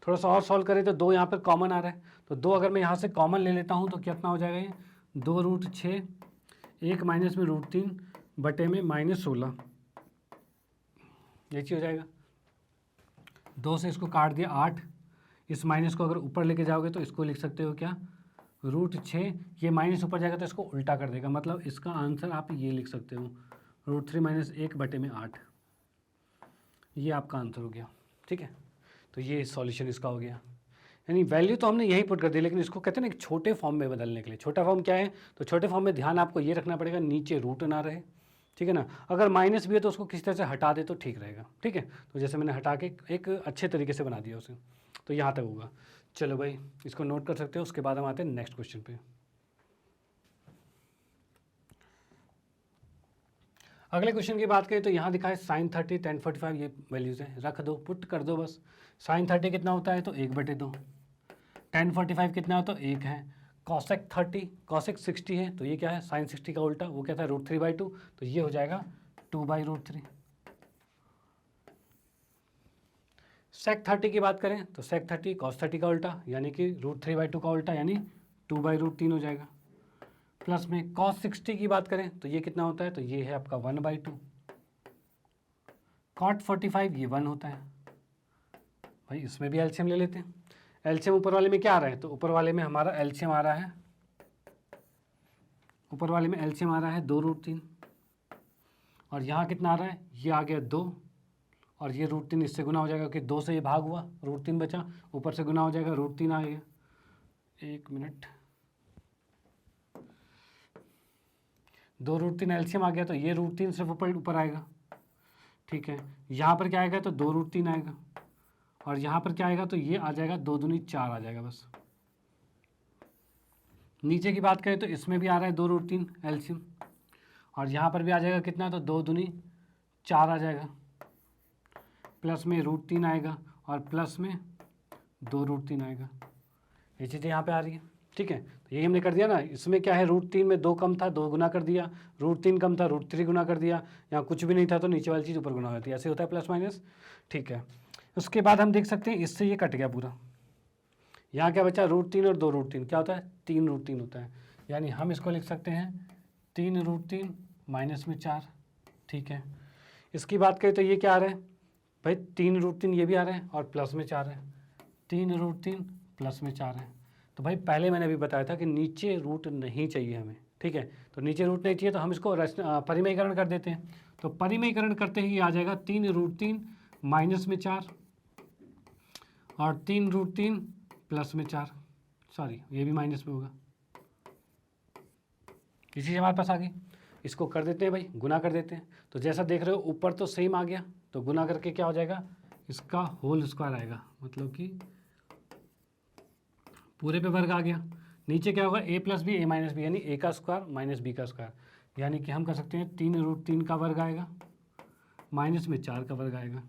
थोड़ा सा और सॉल्व करें तो 2 यहाँ पर कॉमन आ रहा है, तो 2 अगर मैं यहाँ से कॉमन ले लेता हूँ तो कितना हो जाएगा, ये 2√6, 1 माइनस में √3 बटे में -16, ये चीज़ हो जाएगा। 2 से इसको काट दिया 8, इस माइनस को अगर ऊपर लेके जाओगे तो इसको लिख सकते हो क्या, √6, ये माइनस ऊपर जाएगा तो इसको उल्टा कर देगा, मतलब इसका आंसर आप ये लिख सकते हो √3 - 1 बटे में 8, ये आपका आंसर हो गया। ठीक है, तो ये सॉल्यूशन इसका हो गया। यानी वैल्यू तो हमने यही पुट कर दी, लेकिन इसको कहते हैं ना एक छोटे फॉर्म में बदलने के लिए। छोटा फॉर्म क्या है, तो छोटे फॉर्म में ध्यान आपको ये रखना पड़ेगा नीचे रूट ना रहे। ठीक है ना, अगर माइनस भी है तो उसको किसी तरह से हटा दे तो ठीक रहेगा। ठीक है, तो जैसे मैंने हटा के एक अच्छे तरीके से बना दिया उसे, तो यहाँ तक होगा। चलो भाई इसको नोट कर सकते हो, उसके बाद हम आते हैं नेक्स्ट क्वेश्चन पे। अगले क्वेश्चन की बात करें तो यहाँ दिखा है sin30 tan45, ये वैल्यूज़ हैं, रख दो, पुट कर दो बस। sin30 कितना होता है, तो 1/2, tan45 कितना हो तो 1 है, cosec 60 है तो ये क्या है, sin 60 का उल्टा, वो क्या था √3/2, तो ये हो जाएगा 2/√3। sec30 की बात करें तो sec30 cos30 का उल्टा, यानी कि √3/2 का उल्टा, यानी 2/√3 हो जाएगा। प्लस में cos 60 की बात करें तो ये कितना होता है, तो ये है आपका 1/2। cot 45 ये 1 होता है। भाई इसमें भी एलसीएम ले लेते हैं। एलसीएम ऊपर वाले में क्या आ रहा है, तो ऊपर वाले में हमारा एलसीएम आ रहा है, ऊपर वाले में एलसीएम आ रहा है 2√3, और यहाँ कितना आ रहा है, ये आ गया 2, और ये √3 इससे गुना हो जाएगा क्योंकि 2 से ये भाग हुआ, √3 बचा, ऊपर से गुना हो जाएगा, √3 आ गया। 1 मिनट, 2√3 एलसीएम आ गया तो ये √3 सिर्फ ऊपर आएगा। ठीक है, यहाँ पर क्या आएगा, तो 2√3 आएगा, और यहाँ पर क्या आएगा, तो ये आ जाएगा 2 दूनी 4 आ जाएगा बस। नीचे की बात करें तो इसमें भी आ रहा है 2√3 एलसीएम, और यहाँ पर भी आ जाएगा कितना, तो 2 दूनी 4 आ जाएगा, प्लस में √3 आएगा, और प्लस में 2√3 आएगा। ये चीज़ें यहाँ पे आ रही है। ठीक है, तो यही हमने कर दिया ना, इसमें क्या है, √3 में 2 कम था, 2 गुना कर दिया, √3 कम था, √3 गुना कर दिया, यहाँ कुछ भी नहीं था तो नीचे वाली चीज़ ऊपर गुना होती है, ऐसे होता है प्लस माइनस। ठीक है, उसके बाद हम देख सकते हैं इससे ये कट गया पूरा, यहाँ क्या बचा, √3 और 2√3 क्या होता है, 3√3 होता है, यानी हम इसको लिख सकते हैं 3√3 माइनस में 4। ठीक है, इसकी बात करें तो ये क्या आ रहा है भाई, 3√3 ये भी आ रहा है और प्लस में 4 है, 3√3 प्लस में 4 है। तो भाई पहले मैंने अभी बताया था कि नीचे रूट नहीं चाहिए हमें। ठीक है, तो नीचे रूट नहीं चाहिए तो हम इसको परिमेयकरण कर देते हैं, तो परिमेयकरण करते ही आ जाएगा 3√3 माइनस में 4 और 3√3 प्लस में 4, सॉरी ये भी माइनस में होगा, इसी से हमारे पास आ गई। इसको कर देते हैं भाई, गुना कर देते हैं, तो जैसा देख रहे हो ऊपर तो सेम आ गया, तो गुना करके क्या हो जाएगा, इसका होल स्क्वायर आएगा, मतलब कि पूरे पे वर्ग आ गया। नीचे क्या होगा, a + b a - b, यानी a का स्क्वायर माइनस b का स्क्वायर, यानी कि हम कर सकते हैं 3√3 का वर्ग आएगा माइनस में 4 का वर्ग आएगा।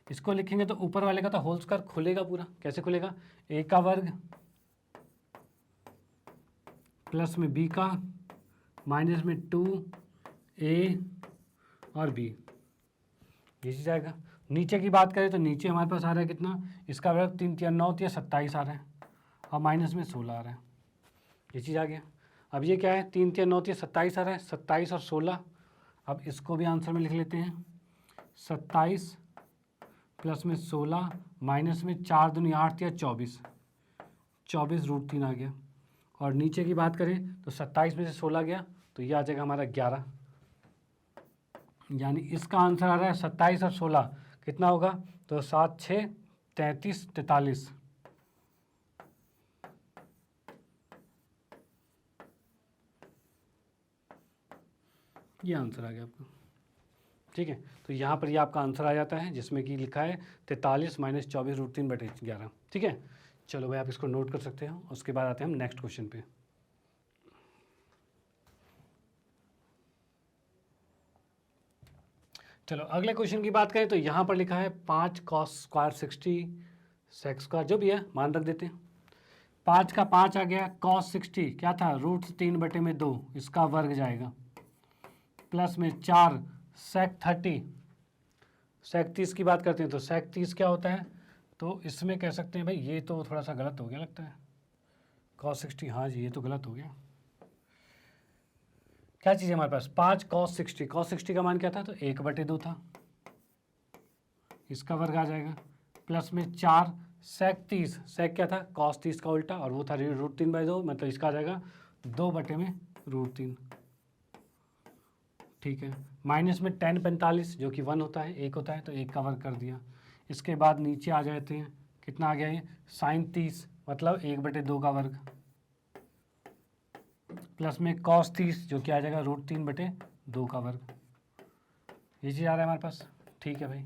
इसको लिखेंगे तो ऊपर वाले का तो होल स्क्वायर खुलेगा पूरा, कैसे खुलेगा, a का वर्ग प्लस में b का माइनस में 2a और b, ये चीज़ आएगा। नीचे की बात करें तो नीचे हमारे पास आ रहा है कितना, इसका वर्ग 3 3 9 या 27 आ रहा है, और माइनस में 16 आ रहा है, ये चीज़ आ गया। अब ये क्या है, 3 3 9 या 27 आ रहा है, 27 और 16। अब इसको भी आंसर में लिख लेते हैं, 27 प्लस में 16 माइनस में 4 दूनी 8 या 24, 24√3 आ गया। और नीचे की बात करें तो 27 में से 16 गया तो ये आ जाएगा हमारा 11, यानी इसका आंसर आ रहा है 27 और 16 कितना होगा, तो 7 6 33 43, ये आंसर आ गया आपका। ठीक है, तो यहाँ पर ये आपका आंसर आ जाता है, जिसमें कि लिखा है 43 माइनस 24√3/11। ठीक है, चलो भाई आप इसको नोट कर सकते हो। उसके बाद आते हैं हम नेक्स्ट क्वेश्चन पे। चलो अगले क्वेश्चन की बात करें तो यहाँ पर लिखा है 5 cos स्क्वायर 60 सेक स्क्वायर, जो भी है मान रख देते हैं। 5 का 5 आ गया, cos 60 क्या था, √3/2, इसका वर्ग जाएगा, प्लस में 4 सेक 30, सेक 30 की बात करते हैं तो सेक 30 क्या होता है, तो इसमें कह सकते हैं भाई ये तो थोड़ा सा गलत हो गया लगता है, cos 60, हाँ जी ये तो गलत हो गया। क्या चीज़ है हमारे पास, 5 cos 60, cos 60 का मान क्या था, तो 1/2 था, इसका वर्ग आ जाएगा, प्लस में 4 सेक 30, सेक क्या था, cos 30 का उल्टा, और वो था √3/2, मतलब इसका आ जाएगा 2/√3। ठीक है, माइनस में tan 45 जो कि 1 होता है, 1 होता है, तो 1 का वर्ग कर दिया। इसके बाद नीचे आ जाते हैं, कितना आ गया ये, sin 30 मतलब 1/2 का वर्ग, प्लस में cos 30 जो कि आ जाएगा √3/2 का वर्ग, ये चीज़ आ रहा है हमारे पास। ठीक है भाई,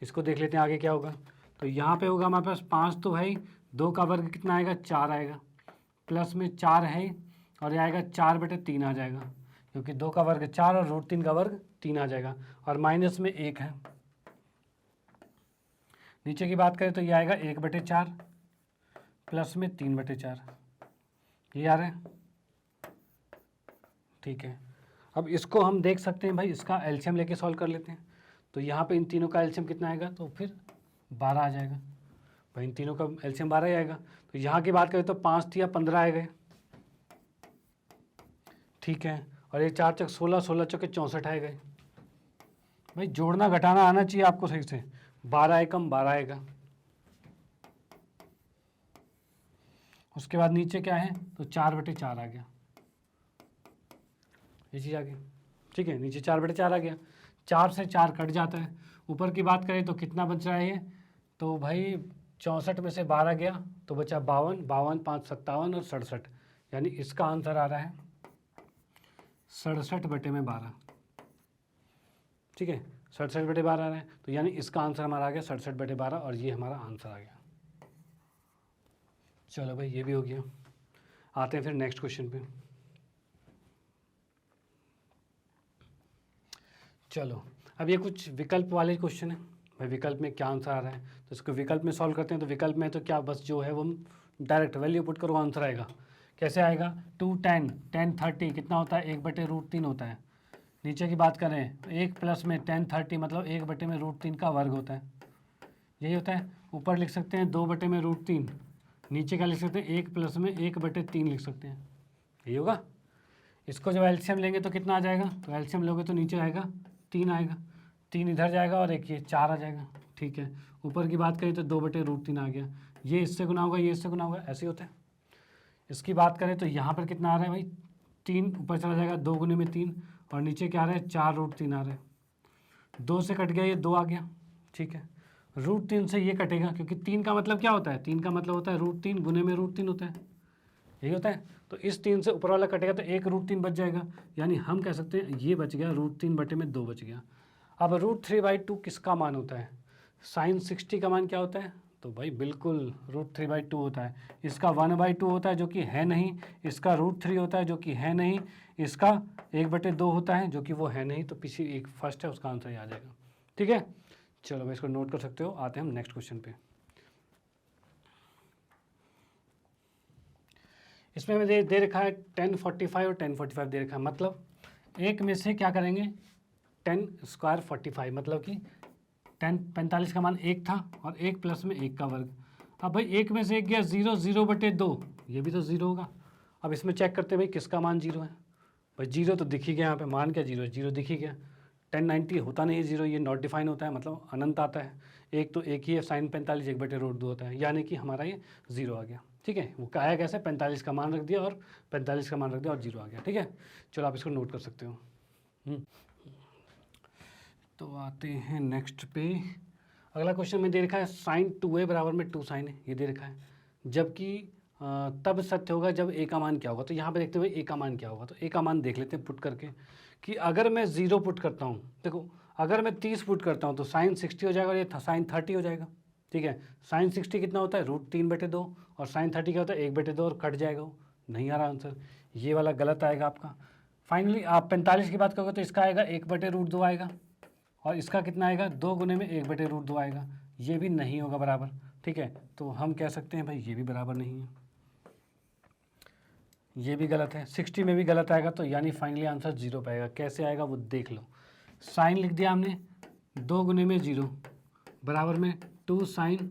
इसको देख लेते हैं आगे क्या होगा। तो यहाँ पे होगा हमारे पास 5, तो भाई 2 का वर्ग कितना आएगा, 4 आएगा, प्लस में 4 है और ये आएगा 4/3 आ जाएगा, क्योंकि 2 का वर्ग 4 और √3 का वर्ग 3 आ जाएगा, और माइनस में 1 है। नीचे की बात करें तो ये आएगा 1/4 प्लस में 3/4, ये आ रहा है। ठीक है, अब इसको हम देख सकते हैं भाई, इसका एलसीएम लेके सॉल्व कर लेते हैं। तो यहाँ पे इन तीनों का एलसीएम कितना आएगा, तो फिर 12 आ जाएगा भाई, इन तीनों का एलसीएम 12 ही आएगा। तो यहाँ की बात करें तो 5 3 15 आ गए। ठीक है, और ये 4 चक 16, 16 चौके 64 आए गए। भाई जोड़ना घटाना आना चाहिए आपको सही से, 12 एकम 12 आएगा। उसके बाद नीचे क्या है, तो 4/4 आ गया, ये चीज़ आ गई। ठीक है, नीचे 4/4 आ गया, 4 से 4 कट जाता है। ऊपर की बात करें तो कितना बच रहा है ये, तो भाई 64 में से 12 गया तो बचा 52, 52 5 57 और 67, यानी इसका आंसर आ रहा है 67/12। ठीक है, 67/12 आ रहा है, तो यानी इसका आंसर हमारा आ गया 67/12, और ये हमारा आंसर आ गया। चलो भाई ये भी हो गया। आते हैं फिर नेक्स्ट क्वेश्चन पे। चलो अब ये कुछ विकल्प वाले क्वेश्चन है भाई, विकल्प में क्या आंसर आ रहा है, तो इसको विकल्प में सॉल्व करते हैं। तो विकल्प में तो क्या, बस जो है वो डायरेक्ट वैल्यू पुट करो, आंसर आएगा। कैसे आएगा, 2 10 10 30 कितना होता है, 1/√3 होता है। नीचे की बात करें तो 1 प्लस में 10 30 मतलब 1/√3 का वर्ग होता है, यही होता है। ऊपर लिख सकते हैं 2/√3, नीचे का लिख सकते हैं 1 प्लस में 1/3 लिख सकते हैं, यही होगा। इसको जब एलसीएम लेंगे तो कितना आ जाएगा, तो एलसीएम लोगे तो नीचे आएगा 3 आएगा, 3 इधर जाएगा और एक ये 4 आ जाएगा। ठीक है, ऊपर की बात करें तो 2/√3 आ गया, ये इससे गुना होगा, ये इससे गुना होगा, ऐसे ही होता है। इसकी बात करें तो यहाँ पर कितना आ रहा है भाई, 3 ऊपर चला जाएगा, 2 गुने में 3, और नीचे क्या आ रहा है, 4√3 आ रहा है। 2 से कट गया, ये 2 आ गया। ठीक है, √3 से ये कटेगा, क्योंकि 3 का मतलब क्या होता है, 3 का मतलब होता है √3 गुने में √3 होता है, यही होता है। तो इस 3 से ऊपर वाला कटेगा तो 1 √3 बच जाएगा, यानी हम कह सकते हैं ये बच गया, √3/2 बच गया। अब √3/2 किसका मान होता है, sin 60 का मान क्या होता है, तो भाई बिल्कुल √3/2 होता है। इसका 1/2 होता है जो कि है नहीं, इसका √3 होता है जो कि है नहीं, इसका 1/2 होता है जो कि वो है नहीं, तो पीछे एक फर्स्ट है, उसका आंसर ही आ जाएगा। ठीक है, चलो भाई इसको नोट कर सकते हो। आते हैं हम नेक्स्ट क्वेश्चन पे। इसमें हमें दे रखा है 1045 और 1045 दे रखा है, मतलब एक में से क्या करेंगे, 10 स्क्वायर 45, मतलब कि 45 का मान 1 था और 1 प्लस में 1 का वर्ग। अब भाई 1 में से 1 गया 0, 0/2, ये भी तो 0 होगा। अब इसमें चेक करते हैं भाई किसका मान 0 है। भाई 0 तो दिख ही गया यहाँ पे, मान क्या 0 है, 0 दिख ही गया। 1090 होता नहीं है 0, ये नॉट डिफाइन होता है, मतलब अनंत आता है। एक तो एक ही है, sin 45 1/√2 होता है, यानी कि हमारा ये 0 आ गया। ठीक है, वो आया कैसे, 45 का मान रख दिया और 45 का मान रख दिया और 0 आ गया। ठीक है, चलो आप इसको नोट कर सकते हो। तो आते हैं नेक्स्ट पे। अगला क्वेश्चन में दे रखा है sin 2a बराबर में 2 sin है, ये दे रखा है। जबकि तब सत्य होगा जब a का मान क्या होगा। तो यहाँ पे देखते हुए a का मान क्या होगा, तो a का मान देख लेते हैं पुट करके कि अगर मैं 0 पुट करता हूँ, देखो अगर मैं 30 पुट करता हूँ तो sin 60 हो जाएगा और ये sin 30 हो जाएगा। ठीक है, sin 60 कितना होता है, √3/2 और sin 30 क्या होता है 1/2 और कट जाएगा, वो नहीं आ रहा आंसर, ये वाला गलत आएगा आपका। फाइनली आप 45 की बात करोगे तो इसका आएगा 1/√2 आएगा और इसका कितना आएगा 2 गुने में 1/√2 आएगा, ये भी नहीं होगा बराबर। ठीक है, तो हम कह सकते हैं भाई ये भी बराबर नहीं है, ये भी गलत है। 60 में भी गलत आएगा, तो यानी फाइनली आंसर 0 पाएगा। कैसे आएगा वो देख लो, साइन लिख दिया हमने 2 गुने में 0 बराबर में 2 sin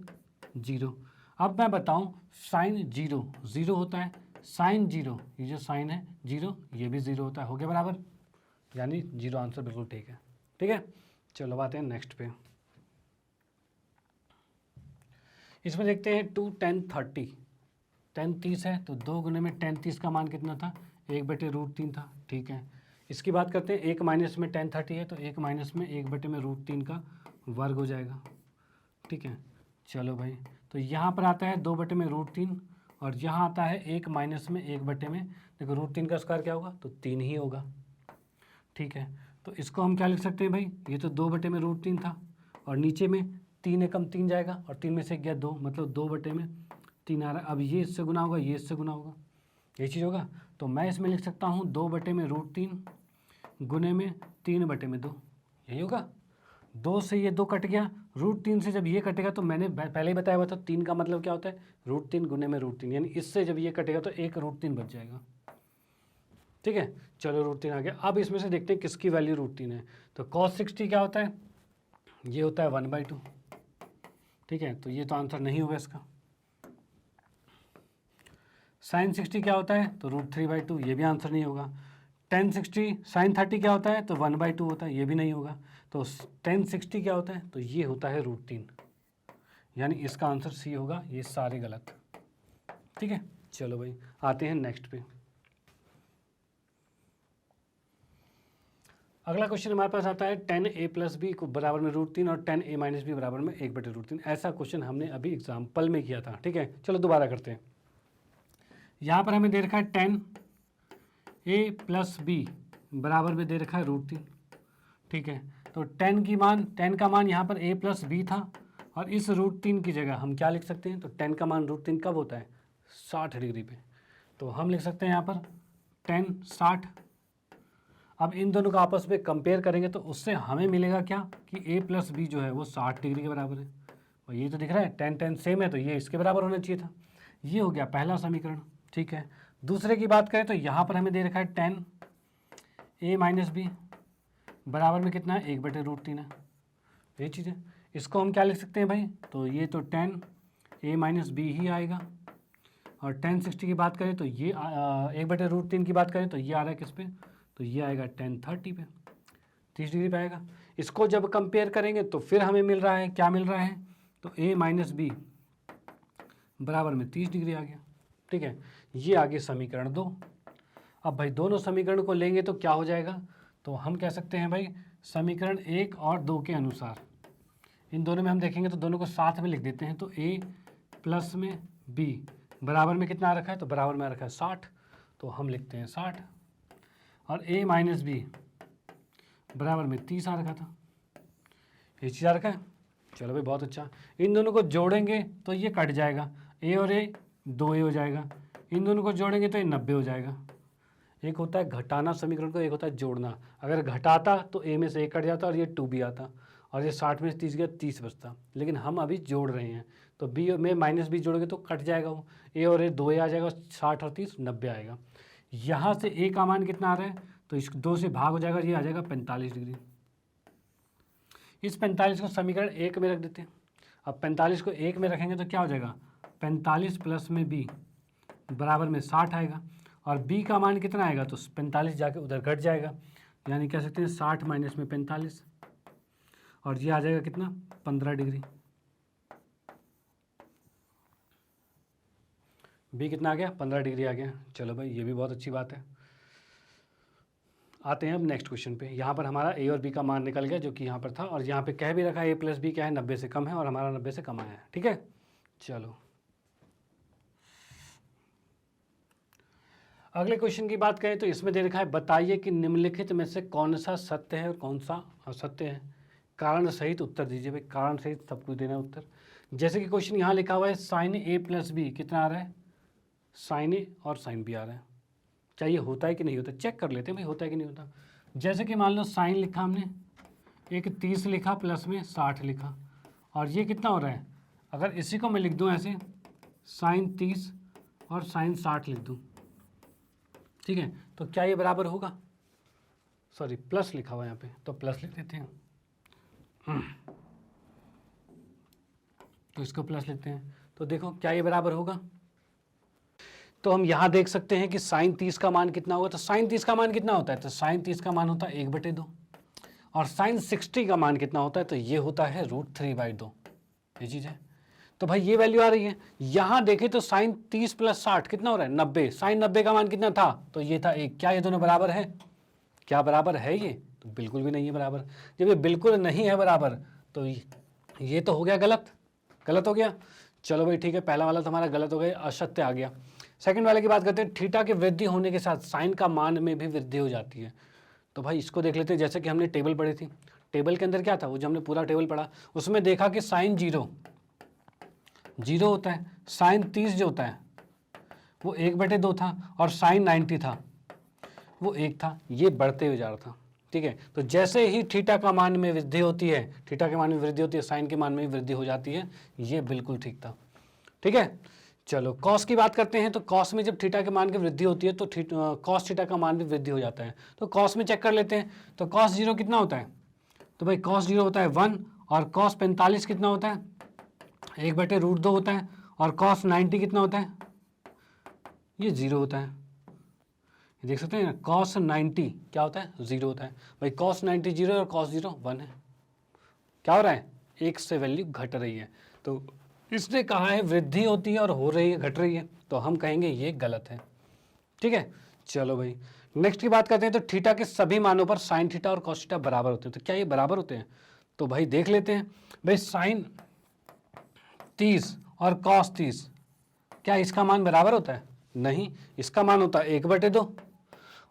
0। अब मैं बताऊं sin 0 0 होता है, sin 0 ये जो साइन है 0 ये भी 0 होता है, हो गया बराबर, यानी 0 आंसर बिल्कुल ठीक है। ठीक है, चलो आते हैं नेक्स्ट पे। इसमें देखते हैं 2 10 30, 10 30 है तो 2 गुने में 10 30 का मान कितना था 1/√3 था। ठीक है, इसकी बात करते हैं, 1 माइनस में 10 30 है तो 1 माइनस में 1/√3 का वर्ग हो जाएगा। ठीक है, चलो भाई, तो यहाँ पर आता है 2/√3 और यहाँ आता है 1 माइनस में 1/, में देखो √3 का स्क्वायर क्या होगा, तो 3 ही होगा। ठीक है, तो इसको हम क्या लिख सकते हैं भाई, ये तो 2/√3 था और नीचे में 3 एकम 3 जाएगा और 3 में से गया 2, मतलब 2/3 आ रहा है। अब ये इससे गुना होगा, ये इससे गुना होगा, ये चीज़ होगा, तो मैं इसमें लिख सकता हूँ 2/√3 गुने में 3/2, यही होगा। 2 से ये 2 कट गया, √3 से जब ये कटेगा तो मैंने पहले ही बताया हुआ था 3 का मतलब क्या होता है √3 गुने में √3, यानी इससे जब ये कटेगा तो एक √3 बच जाएगा। ठीक है, चलो √3 आ गया। अब इसमें से देखते हैं किसकी वैल्यू √3 है। तो cos 60 क्या होता है, ये होता है 1/2। ठीक है, तो ये तो आंसर नहीं होगा इसका। sin 60 क्या होता है, तो √3/2, ये भी आंसर नहीं होगा। tan 60 sin 30 क्या होता है, तो 1/2 होता है, ये भी नहीं होगा। तो tan 60 क्या होता है, तो ये होता है √3, यानी इसका आंसर सी होगा, ये सारे गलत। ठीक है, चलो भाई आते हैं नेक्स्ट पे। अगला क्वेश्चन हमारे पास आता है tan a + b को बराबर में √3 और tan a - b बराबर में 1/√3। ऐसा क्वेश्चन हमने अभी एग्जाम्पल में किया था। ठीक है, चलो दोबारा करते हैं। यहाँ पर हमें दे रखा है tan a + b बराबर में दे रखा है √3। ठीक है, तो tan का मान यहाँ पर a + b था और इस √3 की जगह हम क्या लिख सकते हैं, तो tan का मान √3 कब होता है 60 डिग्री पे, तो हम लिख सकते हैं यहाँ पर tan 60। अब इन दोनों का आपस में कंपेयर करेंगे तो उससे हमें मिलेगा क्या कि a + b जो है वो 60 डिग्री के बराबर है, और ये तो दिख रहा है tan सेम है तो ये इसके बराबर होना चाहिए था। ये हो गया पहला समीकरण। ठीक है, दूसरे की बात करें तो यहाँ पर हमें दे रखा है tan a - b बराबर में कितना है 1/√3 है, ये चीज़ है। इसको हम क्या लिख सकते हैं भाई, तो ये तो tan a - b ही आएगा। और tan 60 की बात करें तो ये 1/√3 की बात करें तो ये आ रहा है किस पे, तो ये आएगा tan 30 पे, 30 डिग्री पे आएगा। इसको जब कंपेयर करेंगे तो फिर हमें मिल रहा है, क्या मिल रहा है, तो a - b बराबर में 30 डिग्री आ गया। ठीक है, ये आगे समीकरण 2। अब भाई दोनों समीकरण को लेंगे तो क्या हो जाएगा, तो हम कह सकते हैं भाई समीकरण 1 और 2 के अनुसार इन दोनों में हम देखेंगे तो दोनों को साथ में लिख देते हैं। तो a + में b बराबर में कितना आ रखा है, तो बराबर में आ रखा है 60, तो हम लिखते हैं 60। और a - b बराबर में 30 आ रखा था, ये चीज़ आ रखा है। चलो भाई बहुत अच्छा, इन दोनों को जोड़ेंगे तो ये कट जाएगा, a और a 2a हो जाएगा, इन दोनों को जोड़ेंगे तो ये 90 हो जाएगा। एक होता है घटाना समीकरण को, एक होता है जोड़ना। अगर घटाता तो a में से 1 कट जाता और ये 2b आता और ये 60 में से 30 गया 30 बचता, लेकिन हम अभी जोड़ रहे हैं तो b में -b जोड़ोगे तो कट जाएगा वो, a और a 2a आ जाएगा, 60 और 30 90 आएगा। यहाँ से a का मान कितना आ रहा है, तो इस 2 से भाग हो जाएगा, ये आ जाएगा 45 डिग्री। इस 45 को समीकरण 1 में रख देते हैं। अब 45 को 1 में रखेंगे तो क्या हो जाएगा, 45 प्लस में b बराबर में 60 आएगा, और b का मान कितना आएगा, तो 45 जाके उधर घट जाएगा, यानी कह सकते हैं 60 माइनस में 45, और ये आ जाएगा कितना, 15 डिग्री। b कितना आ गया, 15 डिग्री आ गया। चलो भाई, ये भी बहुत अच्छी बात है। आते हैं अब नेक्स्ट क्वेश्चन पे। यहाँ पर हमारा a और b का मान निकल गया जो कि यहाँ पर था, और यहाँ पे कह भी रखा है a प्लस बी क्या है, 90 से कम है, और हमारा 90 से कम आया है। ठीक है, चलो अगले क्वेश्चन की बात करें तो इसमें दे रखा है, बताइए कि निम्नलिखित में से कौन सा सत्य है और कौन सा असत्य है, कारण सहित उत्तर दीजिए। भाई कारण सहित सब कुछ देना उत्तर। जैसे कि क्वेश्चन यहाँ लिखा हुआ है साइन ए प्लस बी कितना आ रहा है, साइन ए और साइन बी आ रहा है। चाहिए होता है कि नहीं होता, चेक कर लेते हैं भाई होता है कि नहीं होता। जैसे कि मान लो साइन लिखा हमने, एक 30 लिखा प्लस में 60 लिखा, और ये कितना हो रहा है, अगर इसी को मैं लिख दूँ ऐसे साइन 30 और साइन 60 लिख दूँ, ठीक है, तो क्या ये बराबर होगा, सॉरी प्लस लिखा हुआ है यहाँ पे, तो प्लस लिख देते हैं, तो इसको प्लस लेते हैं, तो देखो क्या ये बराबर होगा। तो हम यहाँ देख सकते हैं कि साइन 30 का मान कितना होगा, तो साइन 30 का मान कितना होता है, तो साइन 30 का मान होता है 1/2, और साइन 60 का मान कितना होता है, तो ये होता है √3/2, ये चीज़ है। तो भाई ये वैल्यू आ रही है। यहाँ देखें तो साइन 30 प्लस 60 कितना हो रहा है, 90। साइन 90 का मान कितना था, तो ये था 1। क्या ये दोनों बराबर है, क्या बराबर है ये, तो बिल्कुल भी नहीं है बराबर। जब ये बिल्कुल नहीं है बराबर तो ये तो हो गया गलत, गलत हो गया। चलो भाई ठीक है, पहला वाला तो हमारा गलत हो गया, असत्य आ गया। सेकंड वाले की बात करते हैं, थीटा के वृद्धि होने के साथ साइन का मान में भी वृद्धि हो जाती है। तो भाई इसको देख लेते हैं। जैसे कि हमने टेबल पढ़ी थी, टेबल के अंदर क्या था, वो जो हमने पूरा टेबल पढ़ा उसमें देखा कि साइन 0 होता है, साइन 30 जो होता है वो 1/2 था, और साइन 90 था वो 1 था। ये बढ़ते हुए जा रहा था, ठीक है। तो जैसे ही थीटा का मान में वृद्धि होती है, थीटा के मान में वृद्धि होती है, साइन के मान में भी वृद्धि हो जाती है। ये बिल्कुल ठीक था, ठीक है। चलो कॉस की बात करते हैं। तो कॉस में जब थीटा के मान की वृद्धि होती है तो कॉस थीटा का मान भी वृद्धि हो जाता है। तो कॉस में चेक कर लेते हैं। तो कॉस 0 कितना होता है, तो भाई कॉस 0 होता है 1, और कॉस 45 कितना होता है, 1/√2 होता है, और कॉस 90 कितना होता है, ये 0 होता है। देख सकते हैं ना, कॉस 90 क्या होता है, 0 होता है। भाई कॉस 90 0 और कॉस 0 1 है। क्या हो रहा है, 1 से वैल्यू घट रही है। तो इसने कहा है वृद्धि होती है और हो रही है, घट रही है, तो हम कहेंगे ये गलत है, ठीक है। चलो भाई नेक्स्ट की बात करते हैं। तो थीटा के सभी मानों पर साइन थीटा और कॉस थीटा बराबर होते हैं। तो क्या ये बराबर होते हैं, तो भाई देख लेते हैं। भाई साइन 30 और कॉस 30, क्या इसका मान बराबर होता है, नहीं, इसका मान होता है 1/2,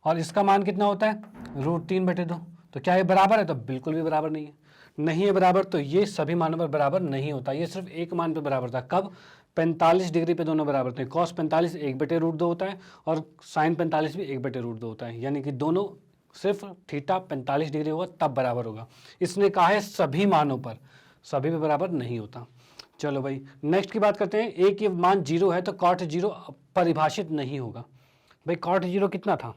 और इसका मान कितना होता है, √3/2। तो क्या ये बराबर है, तो बिल्कुल भी बराबर नहीं है, नहीं है बराबर। तो ये सभी मानों पर बराबर नहीं होता, ये सिर्फ एक मान पे बराबर था। कब, 45 डिग्री पे दोनों बराबर थे। कॉस 45 1/√2 होता है, और साइन 45 भी 1/√2 होता है, यानी कि दोनों सिर्फ थीटा 45 डिग्री होगा तब बराबर होगा। इसने कहा है सभी मानों पर, सभी पे बराबर नहीं होता। चलो भाई नेक्स्ट की बात करते हैं। ए की मान 0 है तो कॉट 0 परिभाषित नहीं होगा। भाई कॉट 0 कितना था,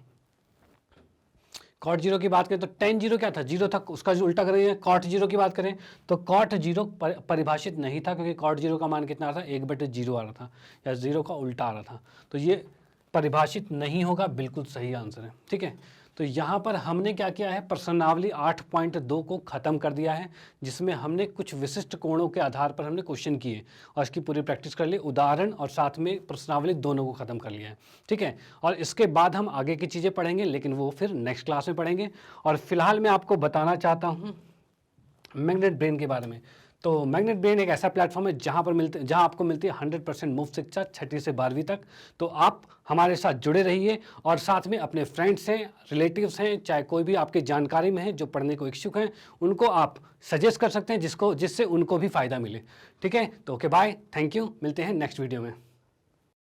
कॉट 0 की बात करें तो tan 0 क्या था, 0 था, उसका जो उल्टा करेंगे। कॉट 0 की बात करें तो कॉट 0 परिभाषित नहीं था, क्योंकि कॉट 0 का मान कितना आ रहा था, 1/0 आ रहा था, या 0 का उल्टा आ रहा था। तो ये परिभाषित नहीं होगा, बिल्कुल सही आंसर है, ठीक है। तो यहाँ पर हमने क्या किया है, प्रश्नावली 8.2 को ख़त्म कर दिया है, जिसमें हमने कुछ विशिष्ट कोणों के आधार पर हमने क्वेश्चन किए और इसकी पूरी प्रैक्टिस कर ली, उदाहरण और साथ में प्रश्नावली दोनों को ख़त्म कर लिया है, ठीक है। और इसके बाद हम आगे की चीज़ें पढ़ेंगे, लेकिन वो फिर नेक्स्ट क्लास में पढ़ेंगे। और फिलहाल मैं आपको बताना चाहता हूँ मैग्नेट ब्रेन के बारे में। तो मैग्नेट ब्रेन एक ऐसा प्लेटफॉर्म है जहां आपको मिलती है 100% मुफ्त शिक्षा 6ठी से 12वीं तक। तो आप हमारे साथ जुड़े रहिए, और साथ में अपने फ्रेंड्स हैं, रिलेटिव्स हैं, चाहे कोई भी आपकी जानकारी में है जो पढ़ने को इच्छुक हैं, उनको आप सजेस्ट कर सकते हैं जिससे उनको भी फ़ायदा मिले, ठीक है। तो ओके बाय, थैंक यू, मिलते हैं नेक्स्ट वीडियो में।